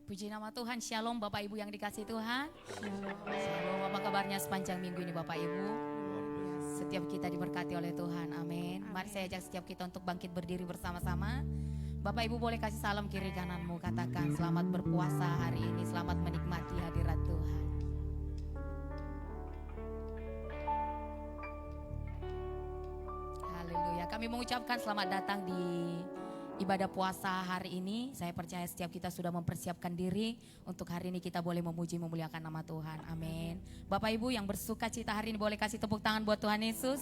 Puji nama Tuhan, Shalom Bapak Ibu yang dikasih Tuhan. Shalom, apa kabarnya sepanjang minggu ini Bapak Ibu? Setiap kita diberkati oleh Tuhan, amin. Mari saya ajak setiap kita untuk bangkit berdiri bersama-sama. Bapak Ibu boleh kasih salam kiri kananmu, katakan selamat berpuasa hari ini, selamat menikmati hadirat Tuhan. Haleluya, kami mengucapkan selamat datang di ibadah puasa hari ini. Saya percaya setiap kita sudah mempersiapkan diri untuk hari ini kita boleh memuji memuliakan nama Tuhan. Amin. Bapak Ibu yang bersuka cita hari ini boleh kasih tepuk tangan buat Tuhan Yesus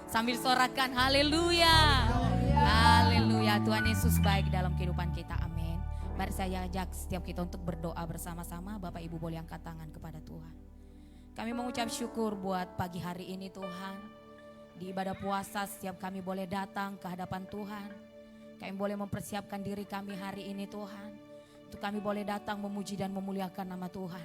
sambil sorakan haleluya. Haleluya. Tuhan Yesus baik dalam kehidupan kita. Amin. Mari saya ajak setiap kita untuk berdoa bersama-sama. Bapak Ibu boleh angkat tangan kepada Tuhan. Kami mengucap syukur buat pagi hari ini Tuhan. Di ibadah puasa setiap kami boleh datang ke hadapan Tuhan. Kami boleh mempersiapkan diri kami hari ini Tuhan. Untuk kami boleh datang memuji dan memuliakan nama Tuhan.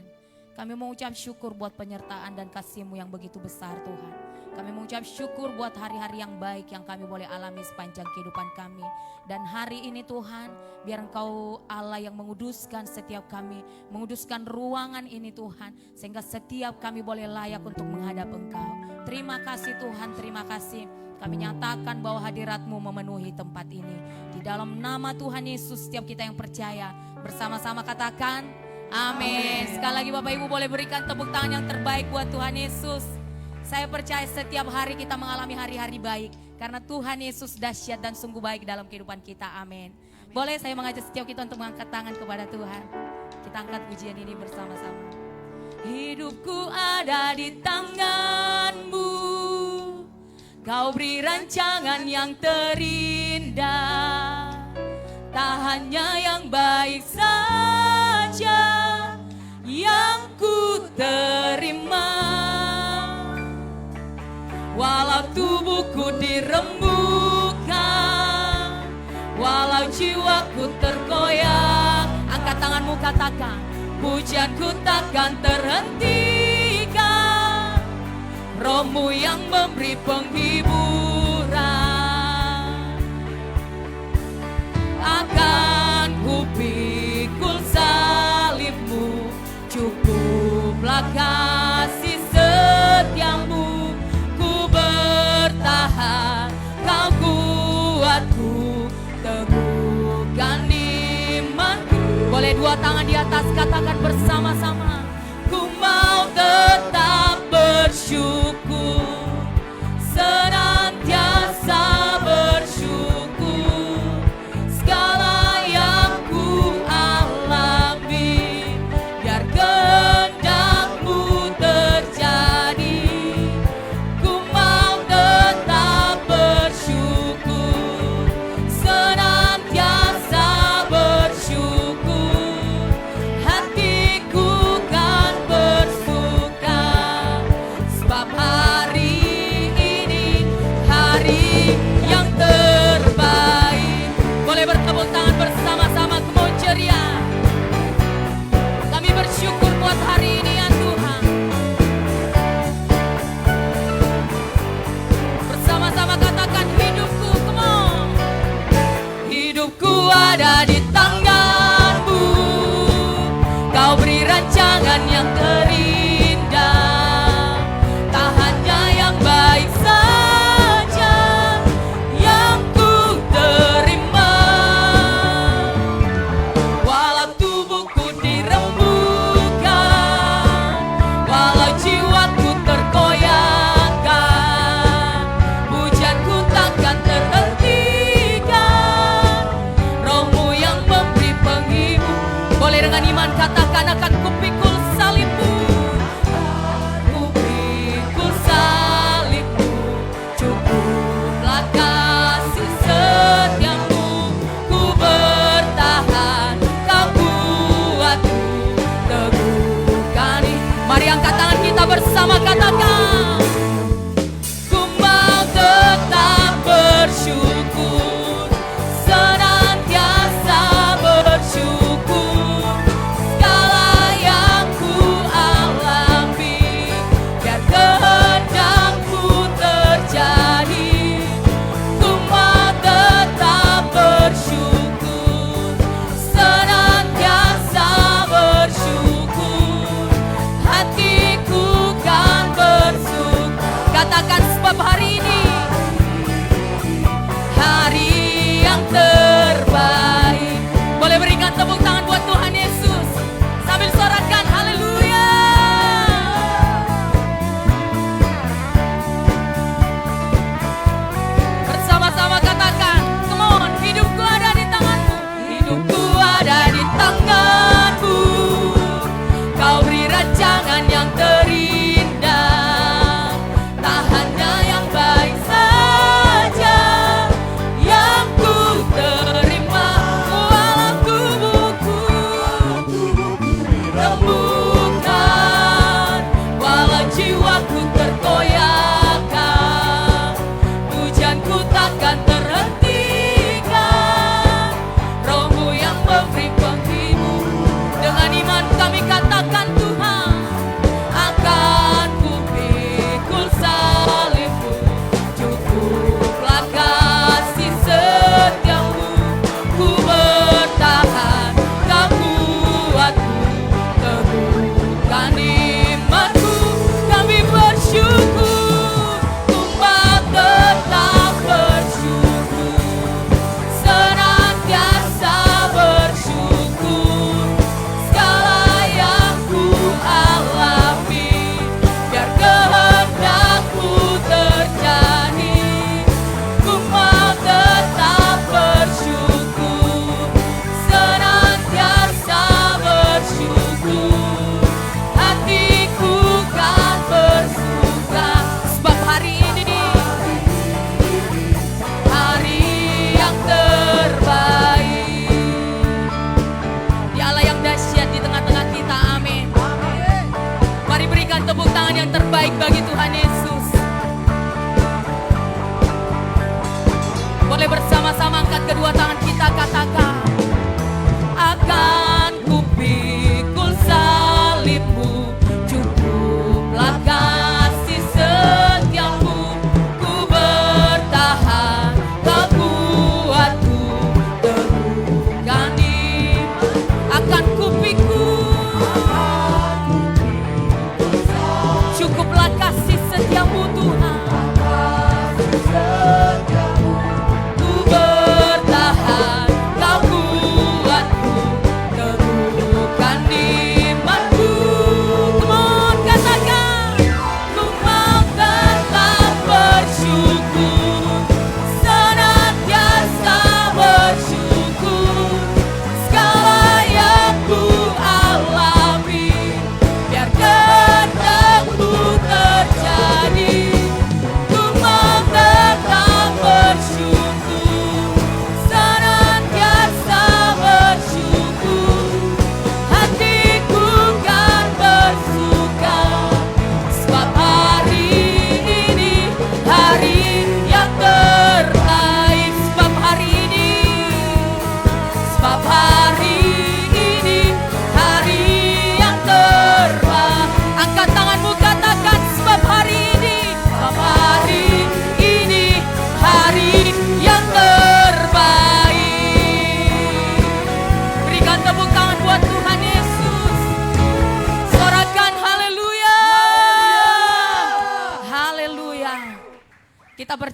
Kami mengucap syukur buat penyertaan dan kasih-Mu yang begitu besar Tuhan. Kami mengucap syukur buat hari-hari yang baik yang kami boleh alami sepanjang kehidupan kami. Dan hari ini Tuhan, biar Engkau Allah yang menguduskan setiap kami. Menguduskan ruangan ini Tuhan. Sehingga setiap kami boleh layak untuk menghadap Engkau. Terima kasih Tuhan, terima kasih. Kami nyatakan bahwa hadirat-Mu memenuhi tempat ini. Di dalam nama Tuhan Yesus setiap kita yang percaya bersama-sama katakan amin. Sekali lagi Bapak Ibu boleh berikan tepuk tangan yang terbaik buat Tuhan Yesus. Saya percaya setiap hari kita mengalami hari-hari baik. Karena Tuhan Yesus dahsyat dan sungguh baik dalam kehidupan kita. Amin. Boleh saya mengajak setiap kita untuk mengangkat tangan kepada Tuhan. Kita angkat pujian ini bersama-sama. Hidupku ada di tangan-Mu. Kau beri rancangan yang terindah. Tak hanya yang baik saja yang ku terima. Walau tubuhku dirembukan, walau jiwaku tergoyang. Angkat tanganmu katakan, pujianku takkan terhentikan. Roh-Mu yang memberi penghiburan. Akan ku pikul salib-Mu, cukuplah kasih setia-Mu. Ku bertahan, Kau kuatku, teguhkan imanku. Boleh dua tangan di atas, katakan bersama-sama. Ku mau tetap bersyukur, senantiasa bersyukur. Segala yang ku alami, biar kehendak-Mu terjadi. Ku mau tetap bersyukur, senantiasa bersyukur. Hatiku kau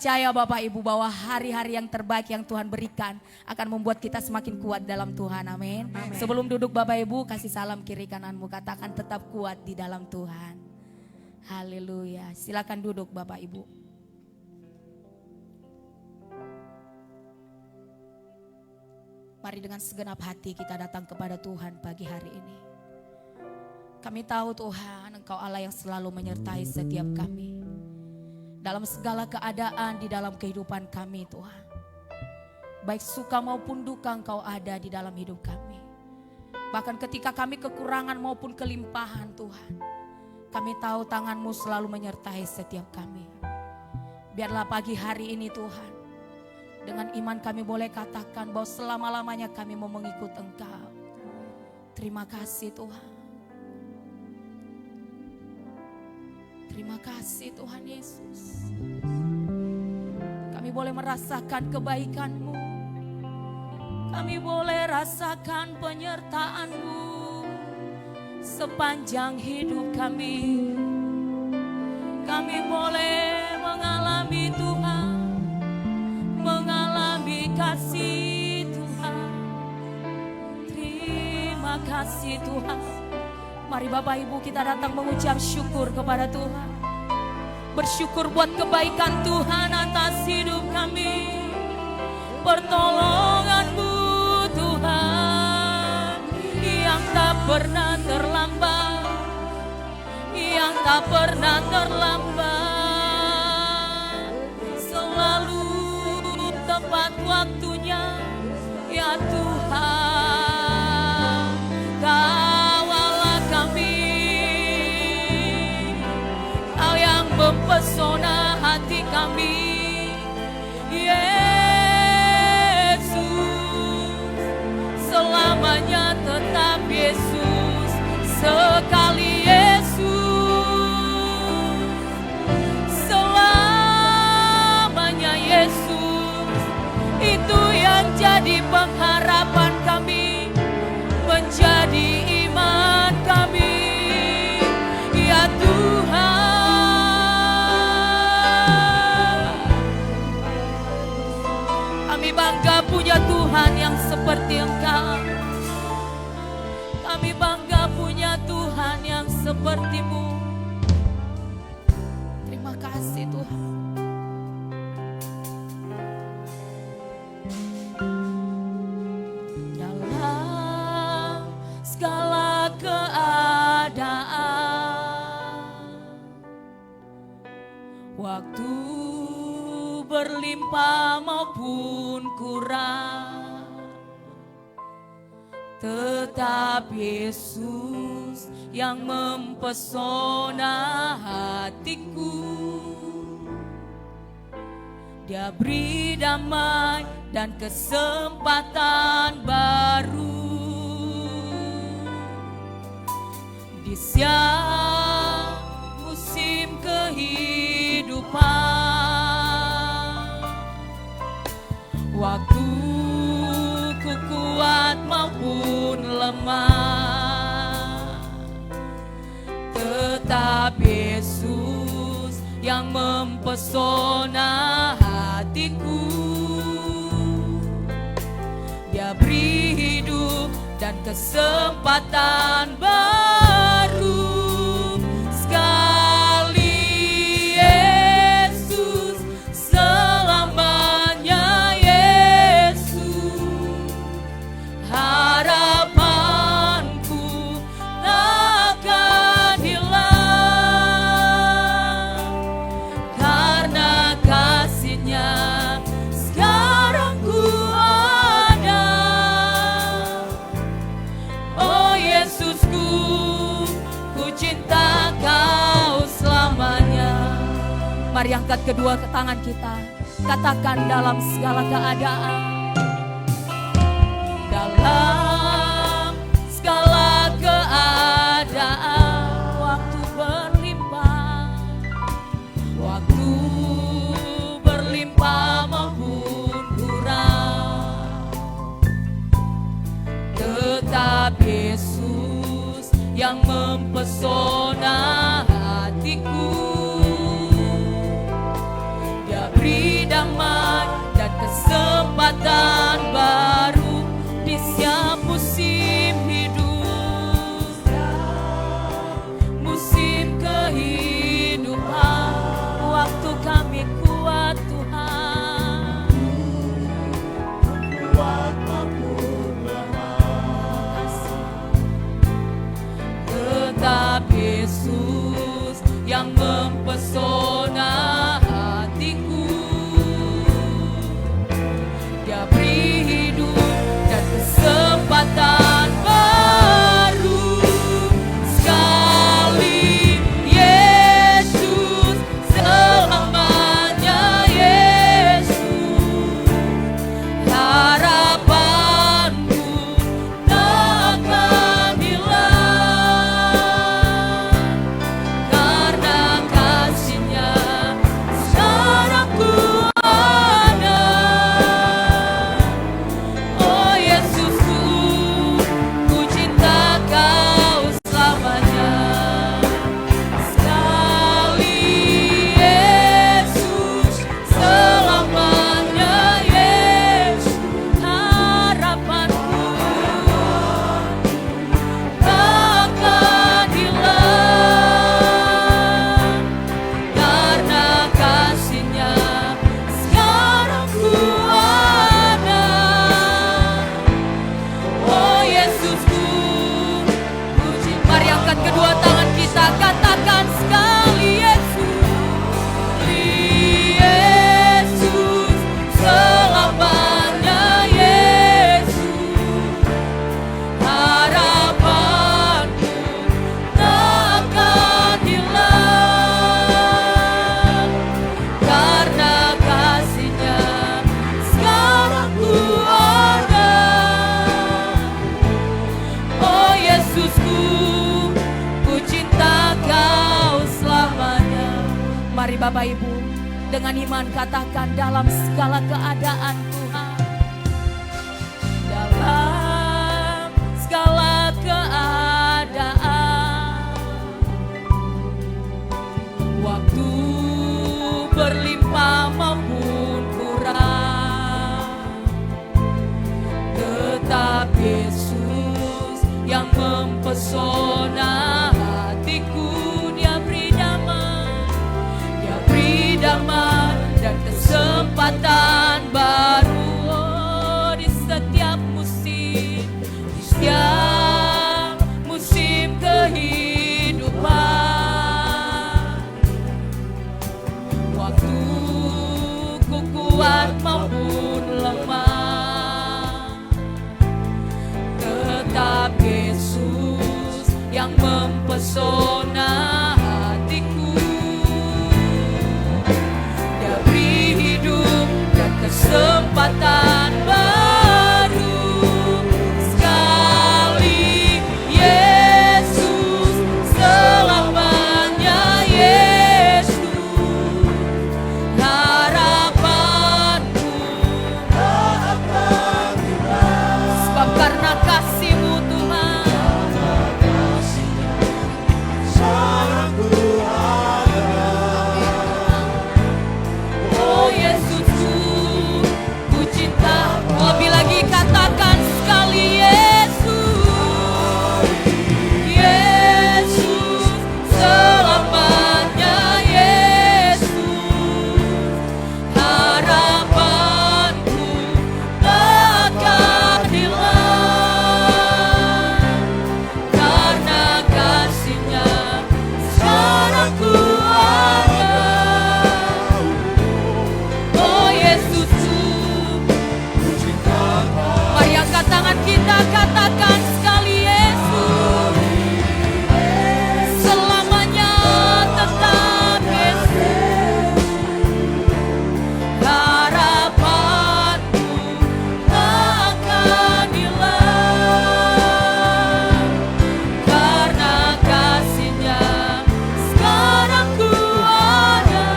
percaya Bapak Ibu bahwa hari-hari yang terbaik yang Tuhan berikan akan membuat kita semakin kuat dalam Tuhan. Amin. Sebelum duduk Bapak Ibu, kasih salam kiri kananmu, katakan tetap kuat di dalam Tuhan. Haleluya. Silakan duduk Bapak Ibu. Mari dengan segenap hati kita datang kepada Tuhan pagi hari ini. Kami tahu Tuhan, Engkau Allah yang selalu menyertai setiap kami. Dalam segala keadaan di dalam kehidupan kami Tuhan. Baik suka maupun duka Engkau ada di dalam hidup kami. Bahkan ketika kami kekurangan maupun kelimpahan Tuhan. Kami tahu tangan-Mu selalu menyertai setiap kami. Biarlah pagi hari ini Tuhan. Dengan iman kami boleh katakan bahwa selama-lamanya kami mau mengikut Engkau. Terima kasih Tuhan. Terima kasih Tuhan Yesus. Kami boleh merasakan kebaikan-Mu. Kami boleh rasakan penyertaan-Mu sepanjang hidup kami. Kami boleh mengalami Tuhan, mengalami kasih Tuhan. Terima kasih Tuhan. Mari Bapak Ibu kita datang mengucap syukur kepada Tuhan. Bersyukur buat kebaikan Tuhan atas hidup kami. Pertolongan-Mu Tuhan yang tak pernah terlambat, yang tak pernah terlambat. Selalu tepat waktunya ya Tuhan. Kawallah kami, Kau yang mempesona hati kami, Yesus. Selamanya tetap Yesus, sekali Yesus, selamanya Yesus. Itu yang jadi pengharapan kami, menjadi iman kami, ya Tuhan. Kami bangga punya Tuhan yang seperti Engkau. Kami bangga punya Tuhan yang seperti-Mu. Terima kasih Tuhan. Waktu berlimpah maupun kurang, tetap Yesus yang mempesona hatiku. Dia beri damai dan kesempatan baru di siang musim kehidupan. Waktu ku kuat maupun lemah, tetap Yesus yang mempesona hatiku. Dia beri hidup dan kesempatan baru. Sekali Yesus, selamanya Yesus. Harapanku takkan hilang, karena kasih-Nya sekarang ku ada. Oh Yesusku, ku cinta Kau selamanya. Mari angkat kedua tangan kita, katakan dalam segala keadaan. Dalam segala keadaan, waktu berlimpah, waktu berlimpah maupun kurang, tetap Yesus yang mempesona hatiku. Dia beri kesempatan baru di setiap musim hidup, musim kehidupan. Waktu kami kuat Tuhan, kuat maupun lemah, tetap Yesus yang mempesona hatiku. Dia beri hidup dan kesempatan baru sekali. Yesus selamanya, Yesus harapanku takkan hilang, karena kasih-Nya sekarang ku ada. Oh Yesusku, ku cinta Kau selamanya. Sekali Yesus selamanya, Yesus harapanku takkan hilang, karena kasih-Nya sekarang ku ada. Oh Yesusku, puji. Mari angkat kedua tangan kita, katakan sekali Yesus. Yesus selamanya, Yesus harapanku takkan hilang, karena kasih-Nya sekarang ku ada. Oh Yesusku, ku cinta Kau selamanya. Mari Bapak Ibu, dengan iman katakan dalam segala keadaan Tuhan. Dalam segala keadaan, waktu berlimpah maupun kurang, tetap Yesus yang mempesona hatiku. Dia beri damai, Dia beri damai dan kesempatan baru. Oh, di setiap musim, di setiap musim kehidupan, waktu ku kuat maupun lemah, tetap Yesus yang mempesona hatiku. Dia beri hidup dan kesempatan baru sekali. Yesus selamanya, Yesus harapanku takkan hilang, sebab karena kasih-Mu Tuhan, sekarang ku ada. oh Yesusku, ku cinta. Lebih lagi katakan sekali Yesus. Yesus selamanya, Yesus harapanku takkan hilang, karena kasih-Nya sekarang ku ada. Oh Yesusku, Ku cinta Kau mari angkat tangan kita, katakan sekali Yesus. Selamanya tetap Yesus harapanku takkan hilang, karena kasih-Nya sekarang ku ada.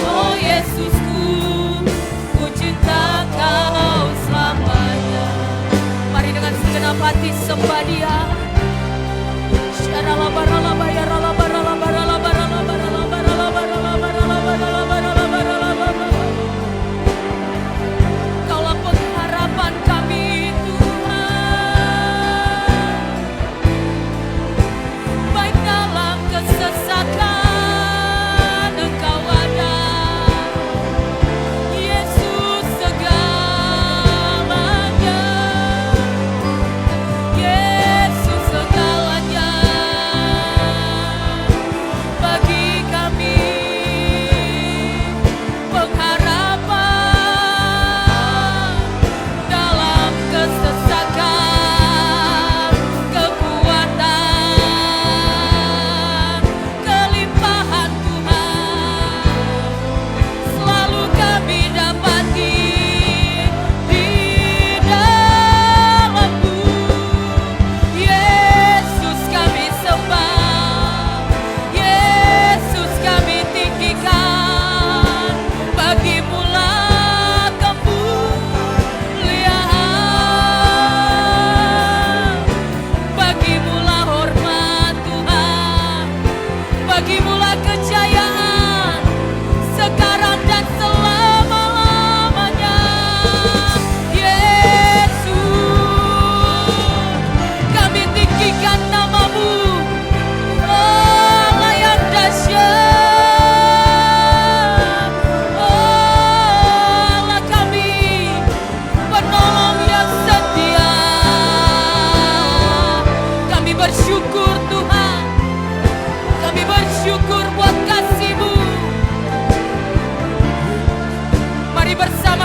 Oh Yesusku, ku cinta Kau selamanya. Mari dengan segenap hati sembah Dia.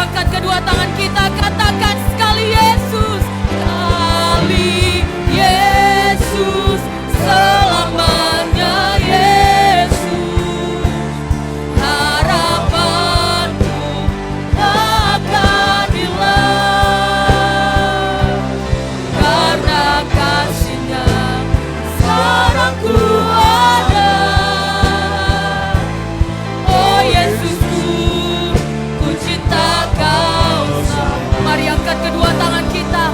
angkat kedua tangan kita, katakan sekali Yesus, sekali Yesus, selamanya Yesus. Harapanku akan hilang, karena kasih-Nya sekarang ku ada. Oh Yesusku, ku cinta Kau. Mari angkat kedua tangan kita,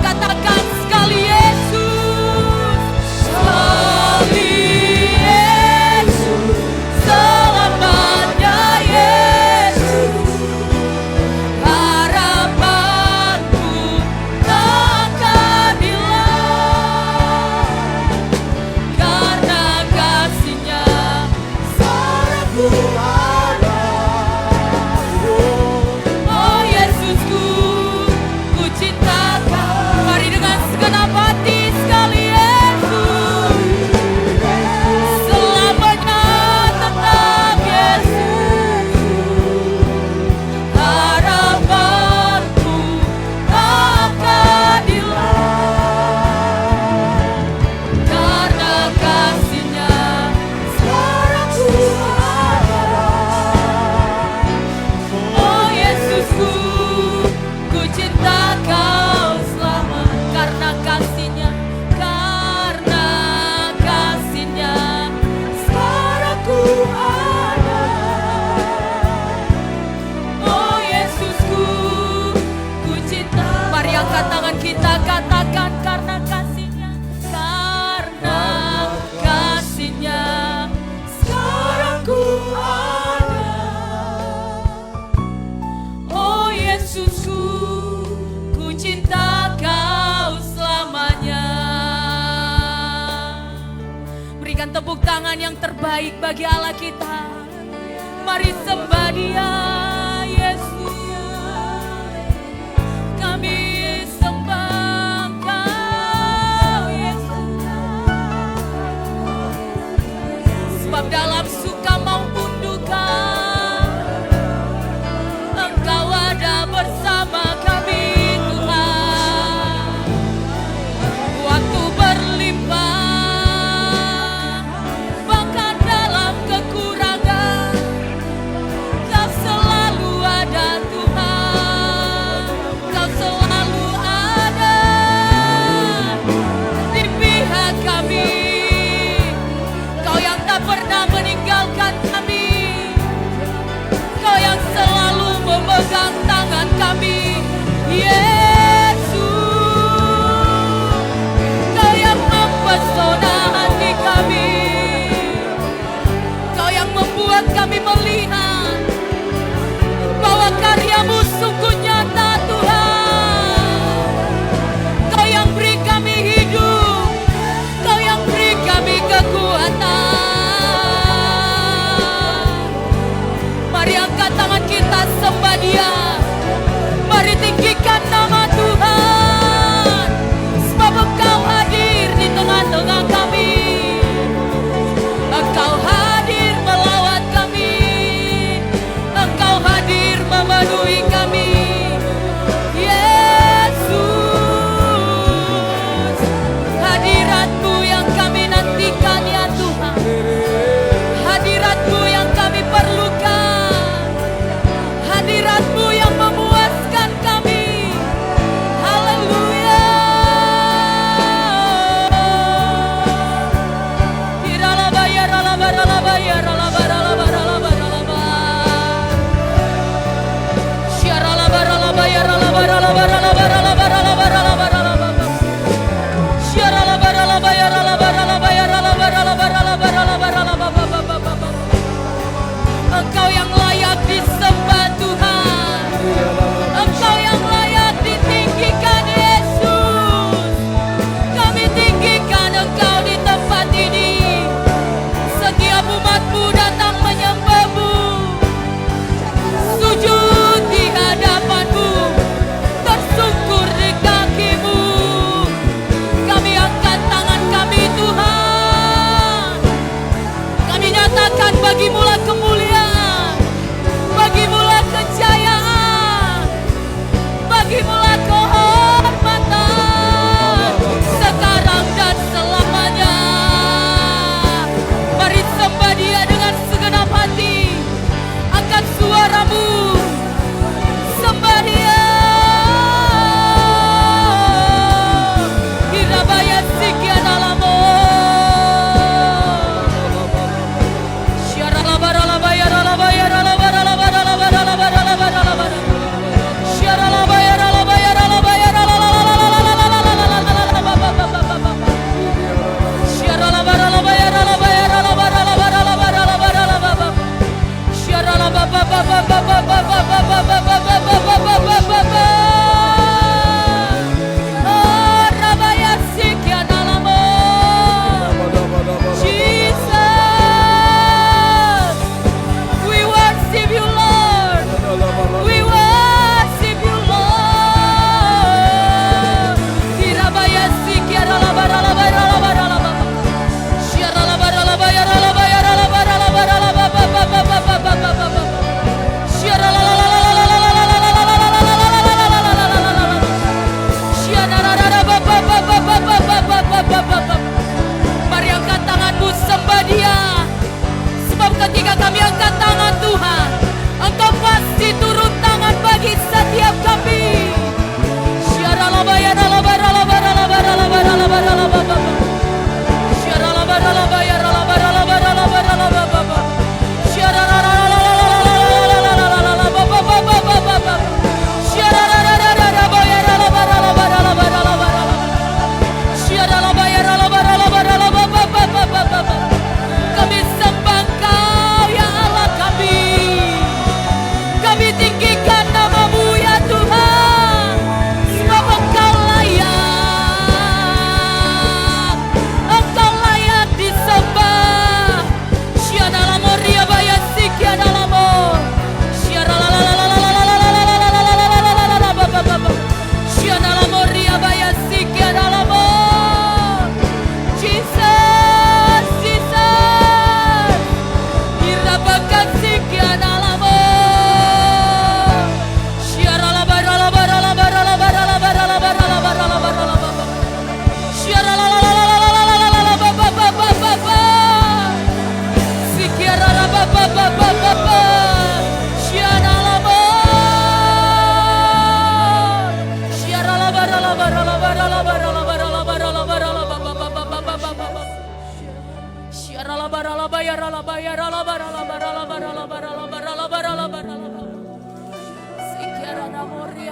katakan sekali Yesus, sekali Yesus, selamanya Yesus. Harapanku takkan hilang, karena kasih-Nya sekarang ku ada. Oh Yesusku, ku cinta Kau. Mari dengan segenap hati sekali Yesus, selamanya tetap Yesus. Harapanku takkan hilang, karena kasih-Nya sekarang ku ada. Oh Yesusku, ku cinta Kau selama, karena kasih-Nya, karena kasih-Nya sekarang ku ada. Oh Yesusku, ku cinta. Mari angkat tangan kita, katakan karena kasih-Nya, karena kasih-Nya sekarang ku ada. Oh Yesusku, ku cinta Kau selamanya. Berikan tepuk tangan yang terbaik bagi Allah kita. Mari sembah Dia, Yesus. Kami sembah Kau, Yesus. Sebab dalam suka maupun duka, Engkau ada bersama kami, Tuhan. Waktu berlimpah, bahkan dalam kekurangan, Kau selalu ada, Tuhan. Kau selalu ada di pihak kami. Kau yang tak pernah meninggalkan kami, Kau yang selalu memegang tangan kami, Yesus. Kau yang mempesona hati kami, Kau yang membuat kami melihat bahwa karya-Mu sungguh nyata, Tuhan. Kau yang beri kami hidup, Kau yang beri kami kekuatan. Mari angkat tangan kita, sembah Dia. Mari tinggikan nama Tuhan, sebab Engkau hadir di tengah-tengah kami. Engkau hadir melawat kami, Engkau hadir memenuhi kami, Yesus. Hadirat-Mu yang kami nantikan, ya Tuhan. Hadirat-Mu yang kami perlukan, hadirat-Mu yang memuaskan kami. Haleluya. Iralabaya, ralabaralabaya, ralabaralabaralabaralaba. Syaralabaralabaya, ralabaralabaralabaralabaralabaralabaralaba. Syaralabaralabaya, ralabaralabaya, ralabaralabaralabaralabaralabaralaba. Engkau yang layak disembah, Tuhan. Engkau yang layak ditinggikan, Yesus. Kami tinggikan Engkau di tempat ini. Setiap umat-Mu datang menyembah-Mu, sujud di hadapan-Mu,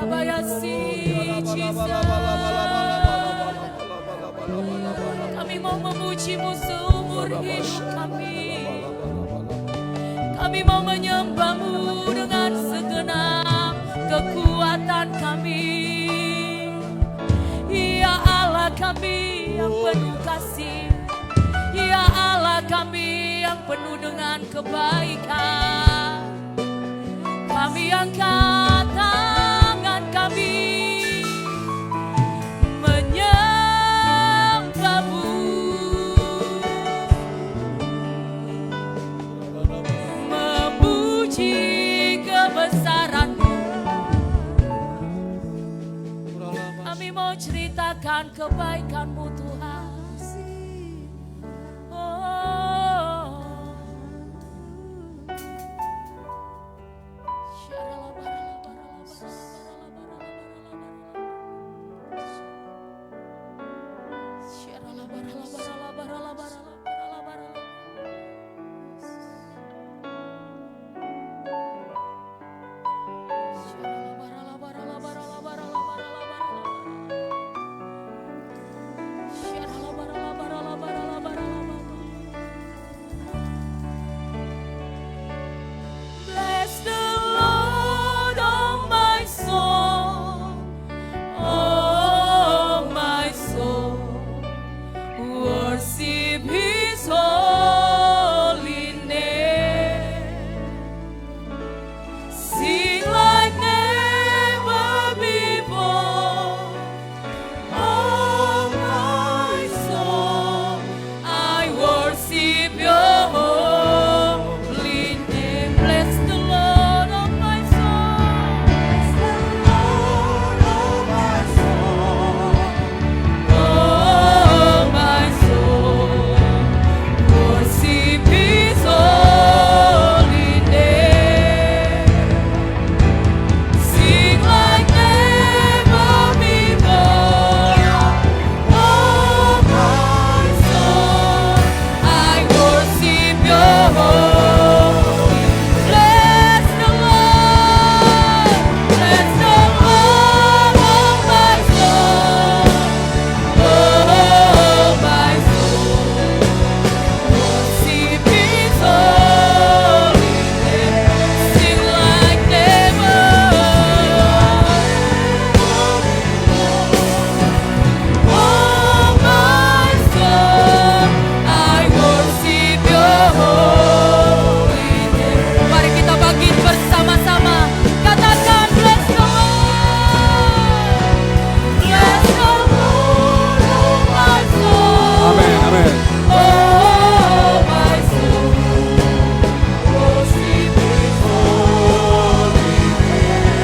Rabayasi, Jesus. Kami mau memuji-Mu seumur hidup kami. Kami mau menyembah-Mu dengan segenap kekuatan kami. Ya Allah kami yang penuh kasih, ya Allah kami yang penuh dengan kebaikan. Kami angkat tangan kami menyembah-Mu, memuji kebesaran-Mu. Kami mau ceritakan kebaikan-Mu Tuhan. Bless the Lord, oh my soul, oh my soul, worship His holy name. Sing like never before, oh my soul, I worship Your holy name. Bless the Lord, oh my soul, oh my soul, worship His holy name. Sing like never before, oh my soul, I worship Your holy. Bless the Lord, bless the Lord, oh my soul, oh my soul, worship His holy name. Sing like never. Oh my soul, I worship Your holy name. Mari kita bangkit bersama-sama. Katakan bless the Lord, bless the Lord, oh my soul. Amin, amin. Oh my soul, worship His holy name.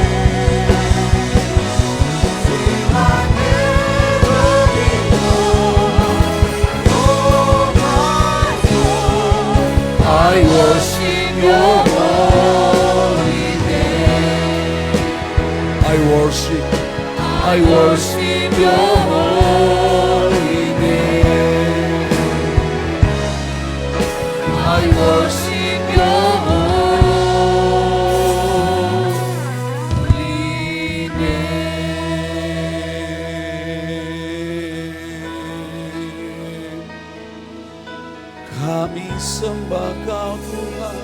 Sing like never before, oh my soul, I worship Your holy name. I worship Your holy name. I worship Your holy name. Kami sembah Kau Tuhan,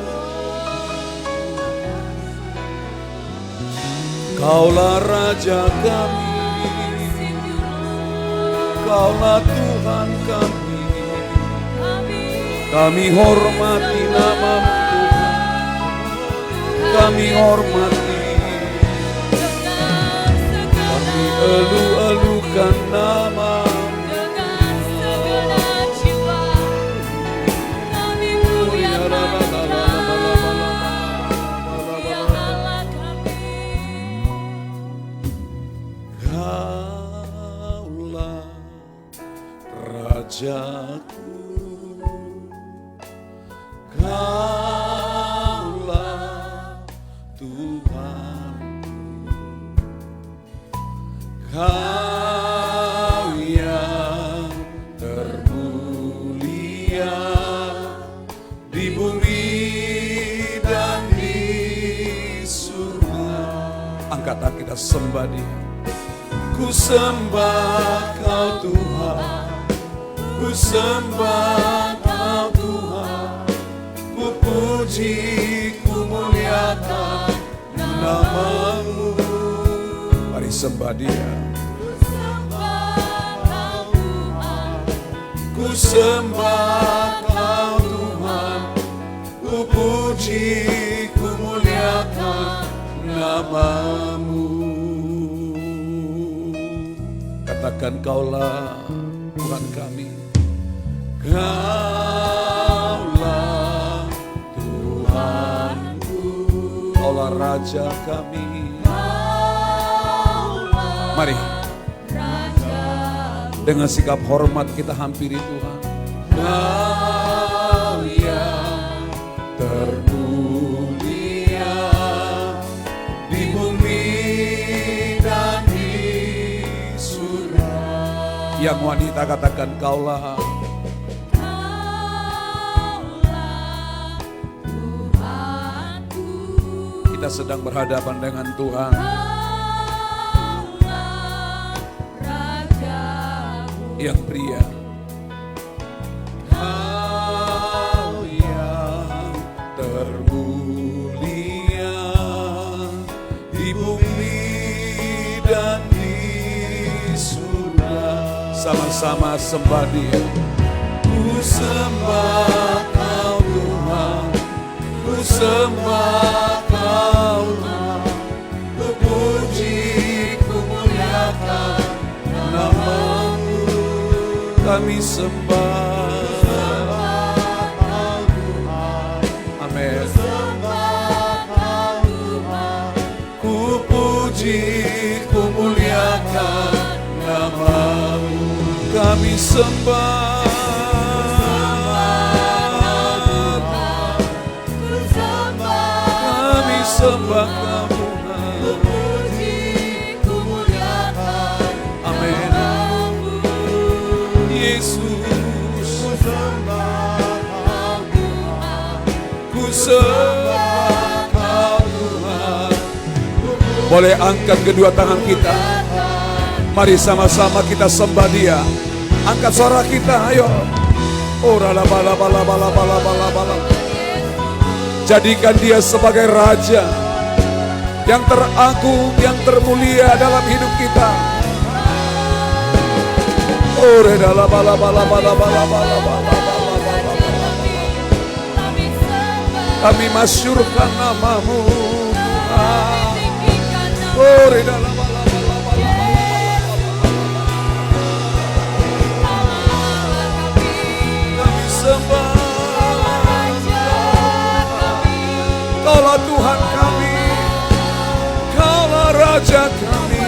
Kaulah Raja kami, Kaulah Tuhan kami. Kami hormati nama-Mu Tuhan, kami hormati, kami elu-elukan nama-Mu. Dengan segenap jiwa kami muliakan Engkau, ya Allah kami. Kaulah Rajaku, Kaulah Tuhanku, Kau yang termulia di bumi dan di surga. Angkat kita Kita sembah Dia. Ku sembah Kau Tuhan, ku sembah Kau Tuhan, ku puji, ku muliakan nama-Mu. Mari sembah Dia. Ku sembah Kau Tuhan, ku puji, ku muliakan nama-Mu. Katakan Kaulah Tuhan kami, Kaulah Tuhanku, Kaulah Raja kami. Mari dengan sikap hormat kita hampiri Tuhan. Kau yang termulia di bumi dan di surga. Yang wanita katakan Kaulah Tuhanku. Kita sedang berhadapan dengan Tuhan. Yang pria, Kau yang termulia di bumi dan di surga. Sama-sama sembah Dia. Ku sembah Kau Tuhan, ku sembah Kau Tuhan, ku puji, ku muliakan nama-Mu. Kami sembah Kau Tuhan, amin. Ku puji, ku muliakan nama-Mu. Kami sembah, kami sembah Kau Tuhan, amin. Yesus, ku sembah Kau Tuhan. Boleh angkat kedua tangan kita. Mari sama-sama kita sembah Dia. Angkat suara kita, ayo. Ora la bala bala bala bala bala bala. Jadikan Dia sebagai Raja yang teragung, yang termulia dalam hidup kita. Ore dala bala bala bala bala bala bala. Kami masyurkan nama-Mu, Tuhan. Ore dala bala bala bala. Kami sembah Kaulah Tuhan kami, Kaulah Raja kami.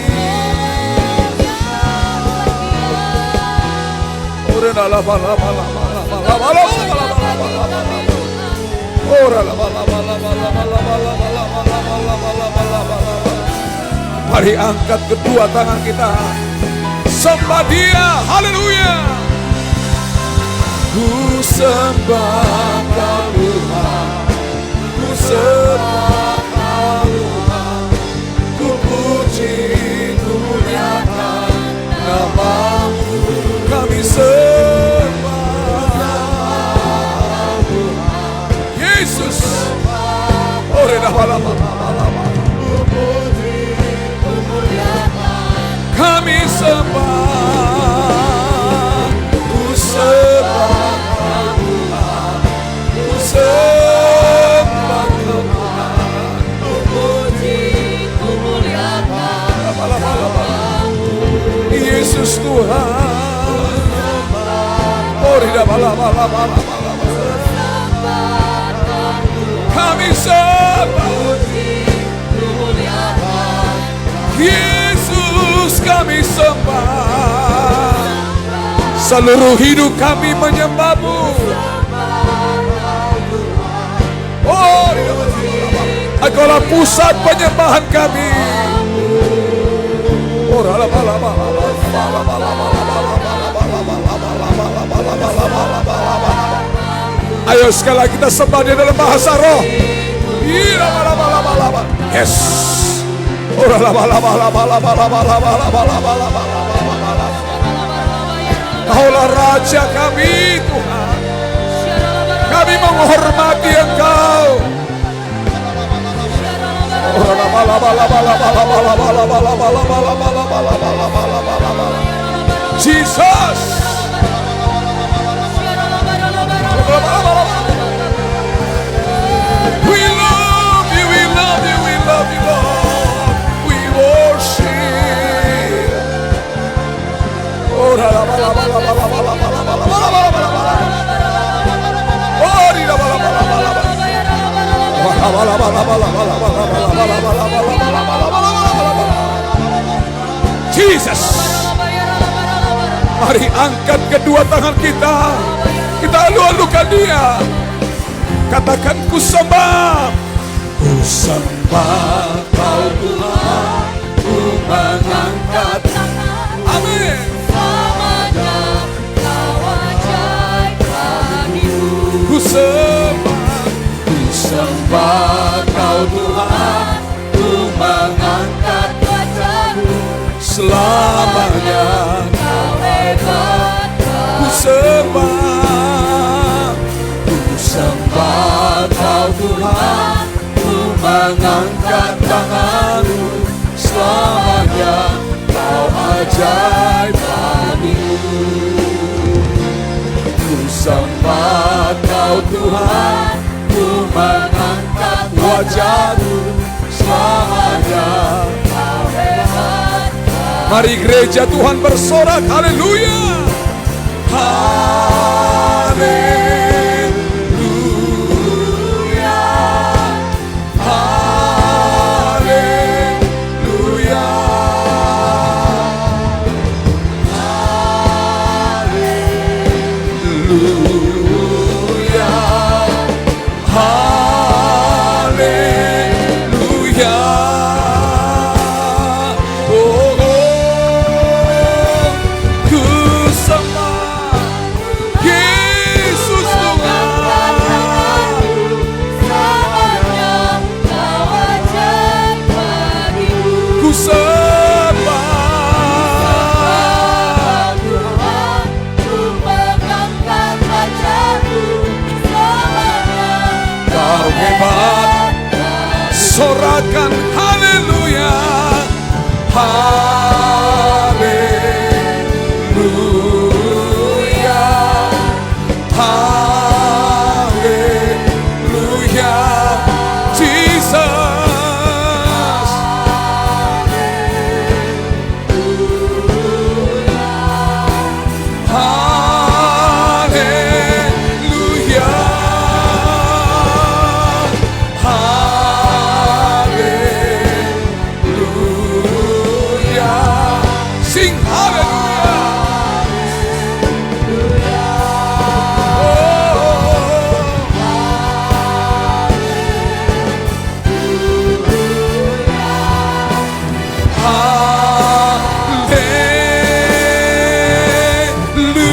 Ore dala bala bala bala bala bala bala. Ora la bala bala bala bala bala bala bala bala bala bala. Mari angkat kedua tangan kita, sembah Dia, haleluya. Ku sembah Kau Tuhan, ku sembah Kau Tuhan, ku puji, ku muliakan nama-Mu. Kami sembah Yesus. Ore dah bala bala bala. Kami sembah, ku sembah Kau Tuhan, ku sembah Kau Tuhan, ku puji, ku muliakan Yesus Tuhan. Ore dah bala bala bala bala. Kami sembah Yesus, kami sembah. Seluruh hidup kami menyembah-Mu. Oh, Engkaulah pusat penyembahan kami. Oh, ayo sekali lagi kita sembah Dia dalam bahasa roh. Yes. Kaulah Raja kami Tuhan. Kami menghormati Engkau. Jesus. We love you, we love you, we love you, Lord. We worship. Jesus. Mari angkat kedua tangan kita. Kita alu-alukan Dia. Katakan ku sembah. Ku sembah Kau Tuhan. Ku mengangkat. Amin. Ku sembah Kau Tuhan. Ku mengangkat wajah-Mu. Selamanya Kau hebat. Ku sembah Kau Tuhan. Ku mengangkat tangan-Mu. Selamanya Kau ajaib bagiku. Ku sembah Kau Tuhan. Ku mengangkat wajah-Mu. Selamanya Kau hebat. Mari gereja Tuhan bersorak. Haleluya. Haleluya. Haleluya. Haleluya. Haleluya. Oh, ku sembah Yesus Tuhan. Ku sembah Kau hebat. Sorakan haleluya. Haleluya. Haleluya. Jesus. Haleluya. Haleluya. Sing haleluya.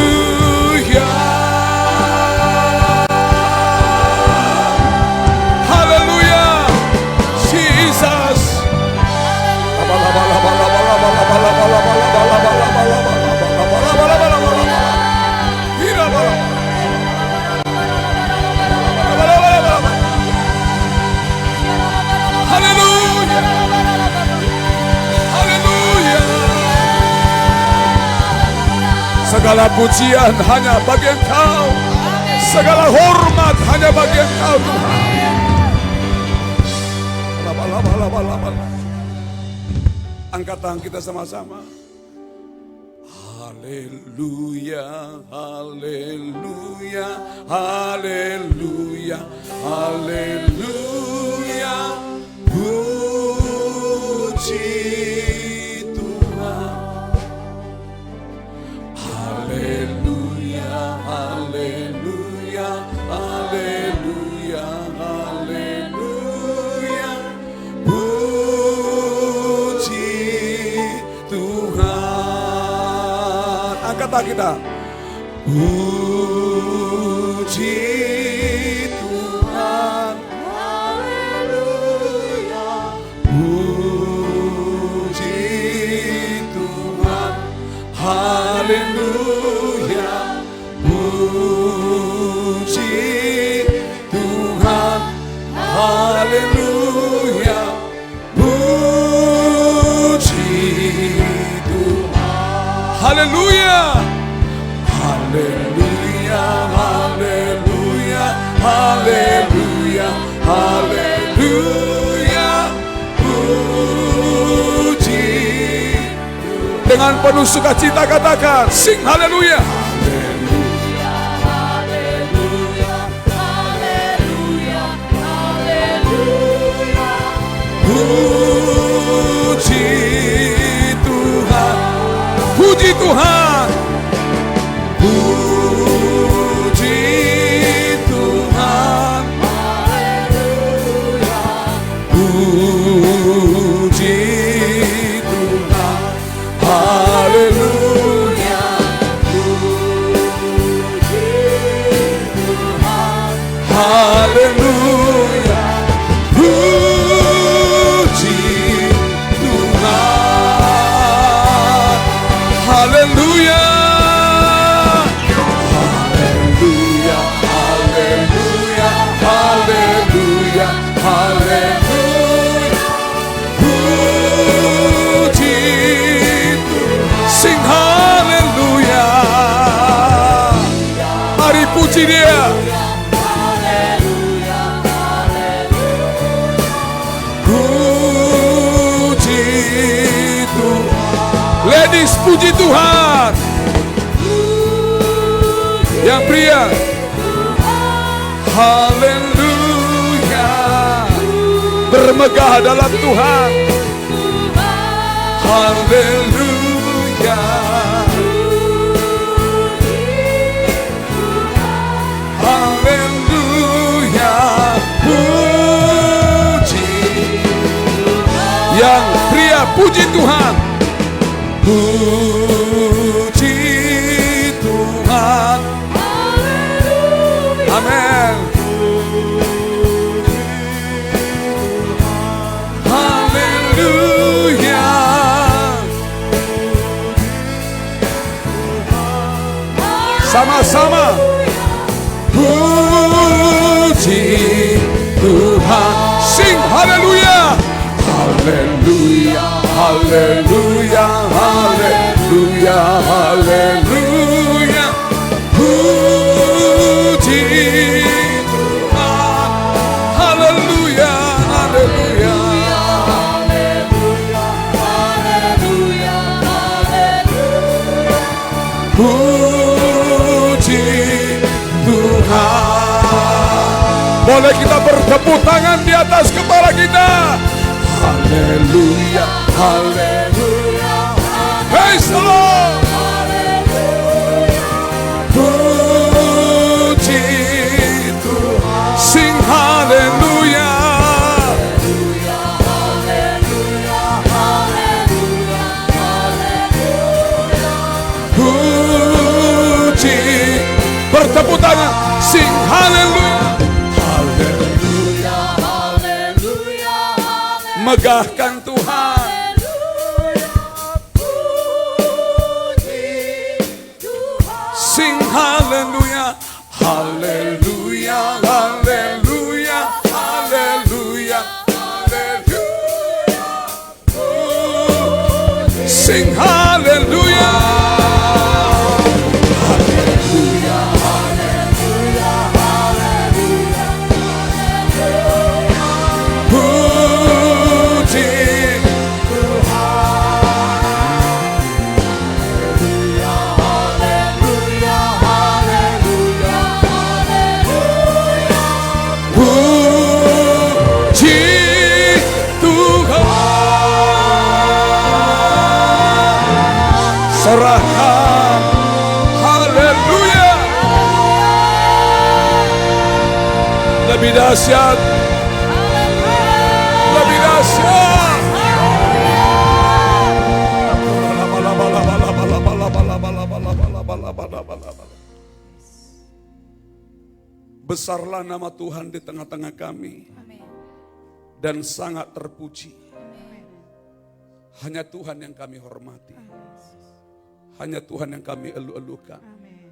Haleluya. Haleluya. Jesus. Haleluya. Haleluya. Segala pujian hanya bagi Engkau. Segala hormat hanya bagi Engkau Tuhan. Angkat tangan kita sama-sama. Haleluya, haleluya, haleluya, haleluya. Puji Tuhan. Haleluya, haleluya, haleluya, haleluya. Puji Tuhan. Angkat tangan kita. Puji Tuhan. Haleluya. Puji haleluya. Puji Tuhan, haleluya. Puji Tuhan, haleluya. Haleluya, haleluya, haleluya, haleluya. Puji. Dengan penuh sukacita katakan, sing haleluya. Puji Tuhan, puji Tuhan, puji Tuhan, puji Tuhan, haleluya, haleluya, puji Tuhan, haleluya, haleluya, haleluya, haleluya, haleluya, puji Tuhan, sing haleluya, mari puji Dia. Ladies, puji Tuhan. Yang pria, haleluya. Bermegah dalam Tuhan, haleluya. Haleluya, puji. Yang pria, puji Tuhan. Puji Tuhan, amin. Haleluya. Sama-sama. Puji Tuhan, sing haleluya. Haleluya, haleluya, haleluya, haleluya. Puji Tuhan, haleluya, haleluya. Puji Tuhan. Boleh kita bertepuk tangan di atas kepala kita. Haleluya, haleluya, praise the Lord. Puji Tuhan, sing haleluya. Puji, bertepuk tangan, sing haleluya. Megahkan Tuhan. Sing haleluya, haleluya, haleluya, haleluya, haleluya. Sing haleluya. Haleluya, haleluya, haleluya. Puji serahkan, haleluya. Lebih dahsyat, lebih dahsyat. Besarlah nama Tuhan di tengah-tengah kami dan sangat terpuji. Hanya Tuhan yang kami hormati. Hanya Tuhan yang kami elu-elukan. Amin.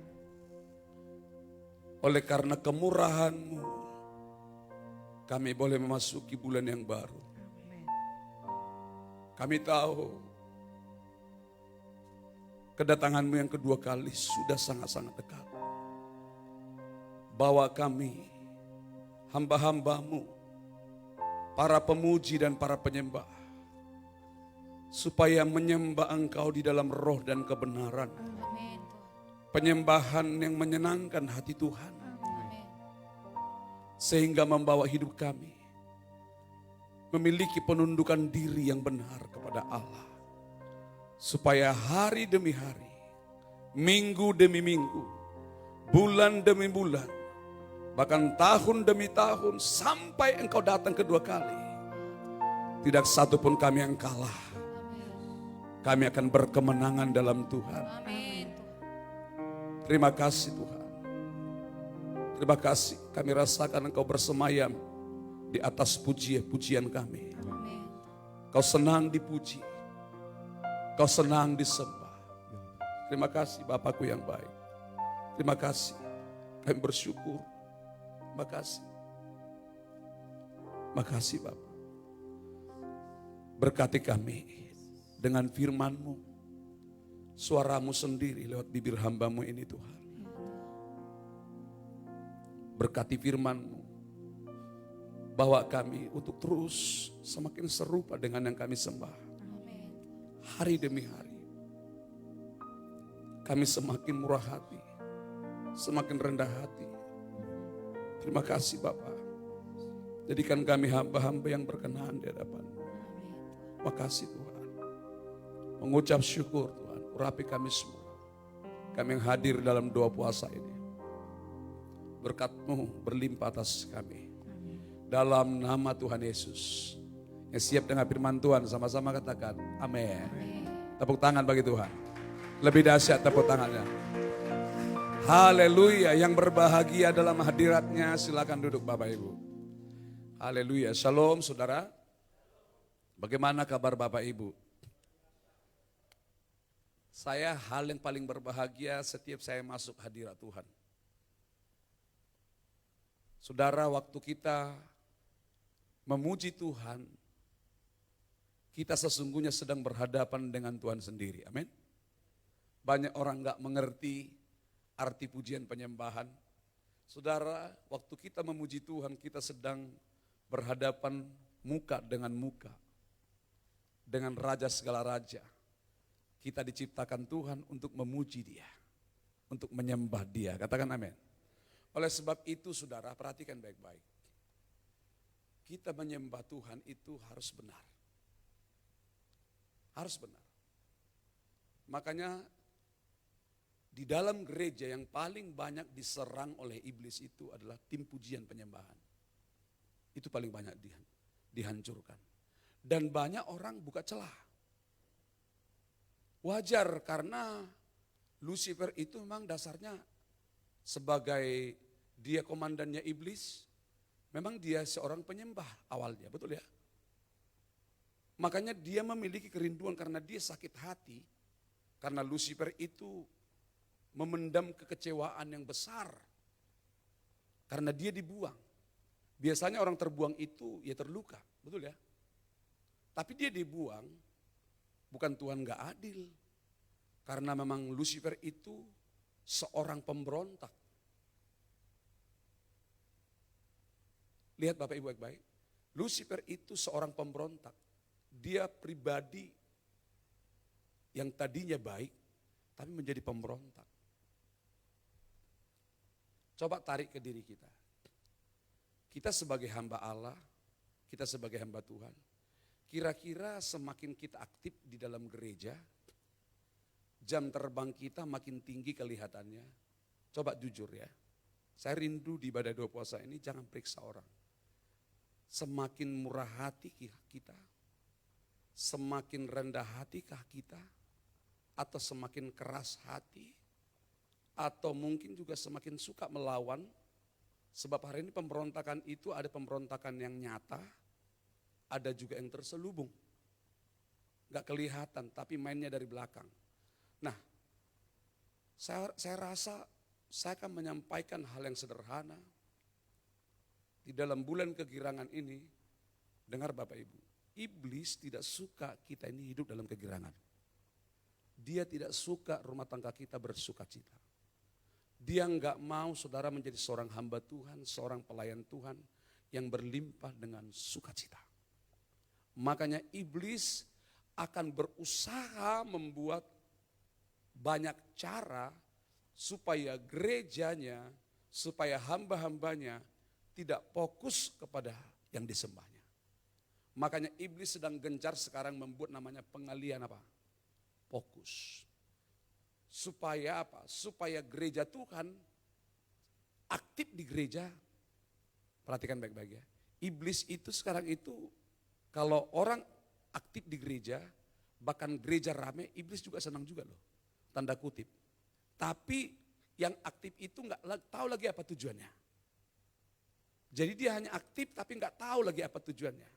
Oleh karena kemurahan-Mu, kami boleh memasuki bulan yang baru. Amin. Kami tahu kedatangan-Mu yang kedua kali sudah sangat-sangat dekat. Bawa kami, hamba-hamba-Mu, para pemuji dan para penyembah, supaya menyembah Engkau di dalam roh dan kebenaran. Amin. Penyembahan yang menyenangkan hati Tuhan. Amin. Sehingga membawa hidup kami memiliki penundukan diri yang benar kepada Allah. Supaya hari demi hari, minggu demi minggu, bulan demi bulan, bahkan tahun demi tahun, sampai Engkau datang kedua kali, tidak satu pun kami yang kalah. Kami akan berkemenangan dalam Tuhan. Amin. Terima kasih Tuhan. Terima kasih kami rasakan Engkau bersemayam di atas pujian kami. Amin. Kau senang dipuji. Kau senang disembah. Terima kasih Bapakku yang baik. Terima kasih. Kami bersyukur. Terima kasih. Terima kasih Bapak. Berkati kami dengan firman-Mu. Suara-Mu sendiri lewat bibir hamba-Mu ini Tuhan. Berkati firman-Mu. Bawa kami untuk terus semakin serupa dengan yang kami sembah. Amin. Hari demi hari. Kami semakin murah hati. Semakin rendah hati. Terima kasih Bapak. Jadikan kami hamba-hamba yang berkenan di hadapan-Mu. Makasih Tuhan. Mengucap syukur Tuhan. Urapi kami semua. Kami yang hadir dalam doa puasa ini. Berkat-Mu berlimpah atas kami. Dalam nama Tuhan Yesus. Yang siap dengan firman Tuhan sama-sama katakan amin. Tepuk tangan bagi Tuhan. Lebih dahsyat tepuk tangannya. Haleluya. Yang berbahagia dalam hadiratnya silakan duduk Bapak Ibu. Haleluya. Shalom saudara. Bagaimana kabar Bapak Ibu? Saya hal yang paling berbahagia setiap saya masuk hadirat Tuhan. Saudara, waktu kita memuji Tuhan, kita sesungguhnya sedang berhadapan dengan Tuhan sendiri. Amin. Banyak orang gak mengerti arti pujian penyembahan. Saudara, waktu kita memuji Tuhan, kita sedang berhadapan muka dengan muka. Dengan Raja segala raja. Kita diciptakan Tuhan untuk memuji Dia. Untuk menyembah Dia. Katakan amin. Oleh sebab itu saudara, perhatikan baik-baik. Kita menyembah Tuhan itu harus benar. Harus benar. Makanya di dalam gereja yang paling banyak diserang oleh iblis itu adalah tim pujian penyembahan. Itu paling banyak dihancurkan. Dan banyak orang buka celah. Wajar karena Lucifer itu memang dasarnya sebagai dia komandannya iblis. Memang dia seorang penyembah awalnya, betul ya? Makanya dia memiliki kerinduan karena dia sakit hati. Karena Lucifer itu memendam kekecewaan yang besar. Karena dia dibuang. Biasanya orang terbuang itu ya terluka, betul ya? Tapi dia dibuang, bukan Tuhan gak adil. Karena memang Lucifer itu seorang pemberontak. Lihat Bapak Ibu baik-baik. Lucifer itu seorang pemberontak. Dia pribadi yang tadinya baik, tapi menjadi pemberontak. Coba tarik ke diri kita. Kita sebagai hamba Allah, kita sebagai hamba Tuhan. Kira-kira semakin kita aktif di dalam gereja, jam terbang kita makin tinggi kelihatannya. Coba jujur ya. Saya rindu di ibadah doa puasa ini jangan periksa orang. Semakin murah hati kita, semakin rendah hatikah kita, atau semakin keras hati, atau mungkin juga semakin suka melawan. Sebab hari ini pemberontakan itu ada pemberontakan yang nyata, ada juga yang terselubung. Gak kelihatan tapi mainnya dari belakang. Nah, Saya rasa saya akan menyampaikan hal yang sederhana. Di dalam bulan kegirangan ini, dengar Bapak Ibu, iblis tidak suka kita ini hidup dalam kegirangan. Dia tidak suka rumah tangga kita bersuka cita. Dia enggak mau saudara menjadi seorang hamba Tuhan, seorang pelayan Tuhan yang berlimpah dengan sukacita. Makanya iblis akan berusaha membuat banyak cara supaya gerejanya, supaya hamba-hambanya tidak fokus kepada yang disembahnya. Makanya iblis sedang gencar sekarang membuat namanya pengalian apa? Fokus. Supaya apa? Supaya gereja Tuhan aktif di gereja. Perhatikan baik-baik ya. Iblis itu sekarang itu kalau orang aktif di gereja, bahkan gereja rame, iblis juga senang juga loh. Tanda kutip. Tapi yang aktif itu nggak tahu lagi apa tujuannya. Jadi dia hanya aktif tapi nggak tahu lagi apa tujuannya.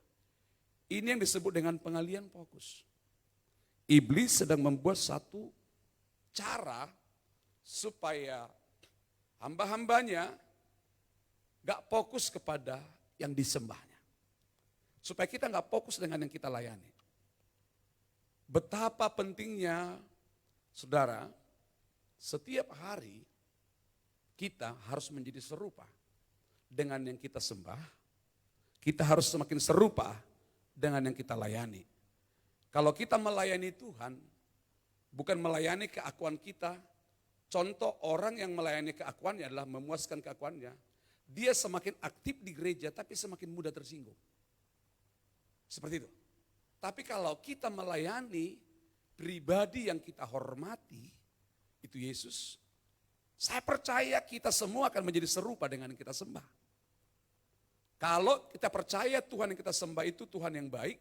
Ini yang disebut dengan pengalian fokus. Iblis sedang membuat satu cara supaya hamba-hambanya gak fokus kepada yang disembahnya. Supaya kita gak fokus dengan yang kita layani. Betapa pentingnya, saudara, setiap hari kita harus menjadi serupa dengan yang kita sembah. Kita harus semakin serupa dengan yang kita layani. Kalau kita melayani Tuhan, bukan melayani keakuan kita. Contoh orang yang melayani keakuannya adalah memuaskan keakuannya. Dia semakin aktif di gereja tapi semakin mudah tersinggung. Seperti itu. Tapi kalau kita melayani pribadi yang kita hormati, itu Yesus. Saya percaya kita semua akan menjadi serupa dengan yang kita sembah. Kalau kita percaya Tuhan yang kita sembah itu Tuhan yang baik,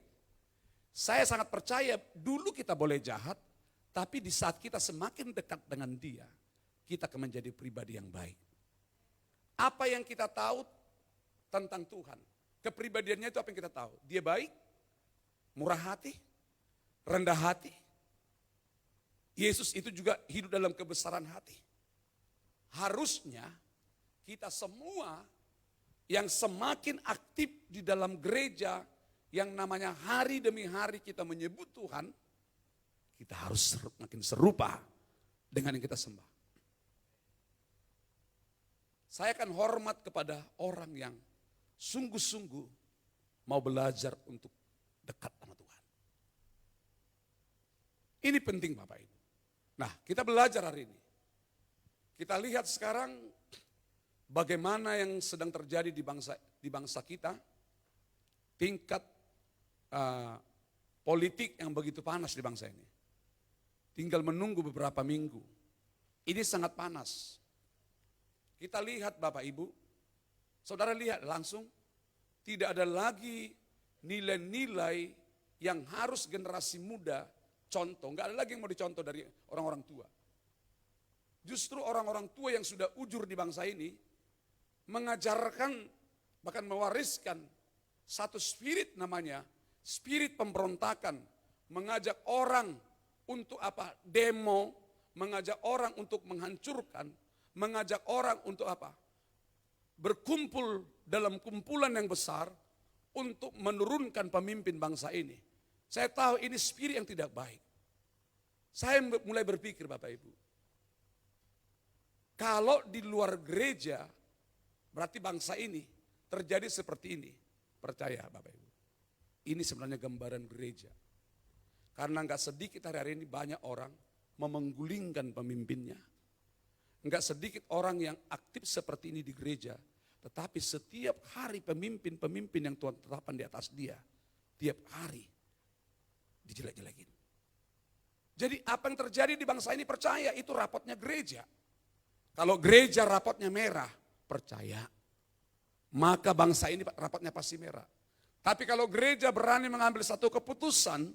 saya sangat percaya dulu kita boleh jahat, tapi di saat kita semakin dekat dengan Dia, kita akan menjadi pribadi yang baik. Apa yang kita tahu tentang Tuhan? Kepribadiannya itu apa yang kita tahu? Dia baik, murah hati, rendah hati. Yesus itu juga hidup dalam kebesaran hati. Harusnya kita semua yang semakin aktif di dalam gereja, yang namanya hari demi hari kita menyebut Tuhan, kita harus makin serupa dengan yang kita sembah. Saya akan hormat kepada orang yang sungguh-sungguh mau belajar untuk dekat sama Tuhan. Ini penting Bapak Ibu. Nah, kita belajar hari ini. Kita lihat sekarang bagaimana yang sedang terjadi di bangsa kita. Tingkat politik yang begitu panas di bangsa ini. Tinggal menunggu beberapa minggu. Ini sangat panas. Kita lihat Bapak Ibu, saudara lihat langsung, tidak ada lagi nilai-nilai yang harus generasi muda contoh. Enggak ada lagi yang mau dicontoh dari orang-orang tua. Justru orang-orang tua yang sudah ujur di bangsa ini, mengajarkan, bahkan mewariskan satu spirit namanya, spirit pemberontakan, mengajak orang untuk apa? Demo, mengajak orang untuk menghancurkan, mengajak orang untuk apa? Berkumpul dalam kumpulan yang besar untuk menurunkan pemimpin bangsa ini. Saya tahu ini spirit yang tidak baik. Saya mulai berpikir Bapak Ibu, kalau di luar gereja, berarti bangsa ini terjadi seperti ini. Percaya Bapak Ibu. Ini sebenarnya gambaran gereja. Karena enggak sedikit hari-hari ini banyak orang memenggulingkan pemimpinnya. Enggak sedikit orang yang aktif seperti ini di gereja. Tetapi setiap hari pemimpin-pemimpin yang Tuhan tetapkan di atas dia. Tiap hari dijelek-jelekin. Jadi apa yang terjadi di bangsa ini percaya itu rapotnya gereja. Kalau gereja rapotnya merah, percaya. Maka bangsa ini rapotnya pasti merah. Tapi kalau gereja berani mengambil satu keputusan,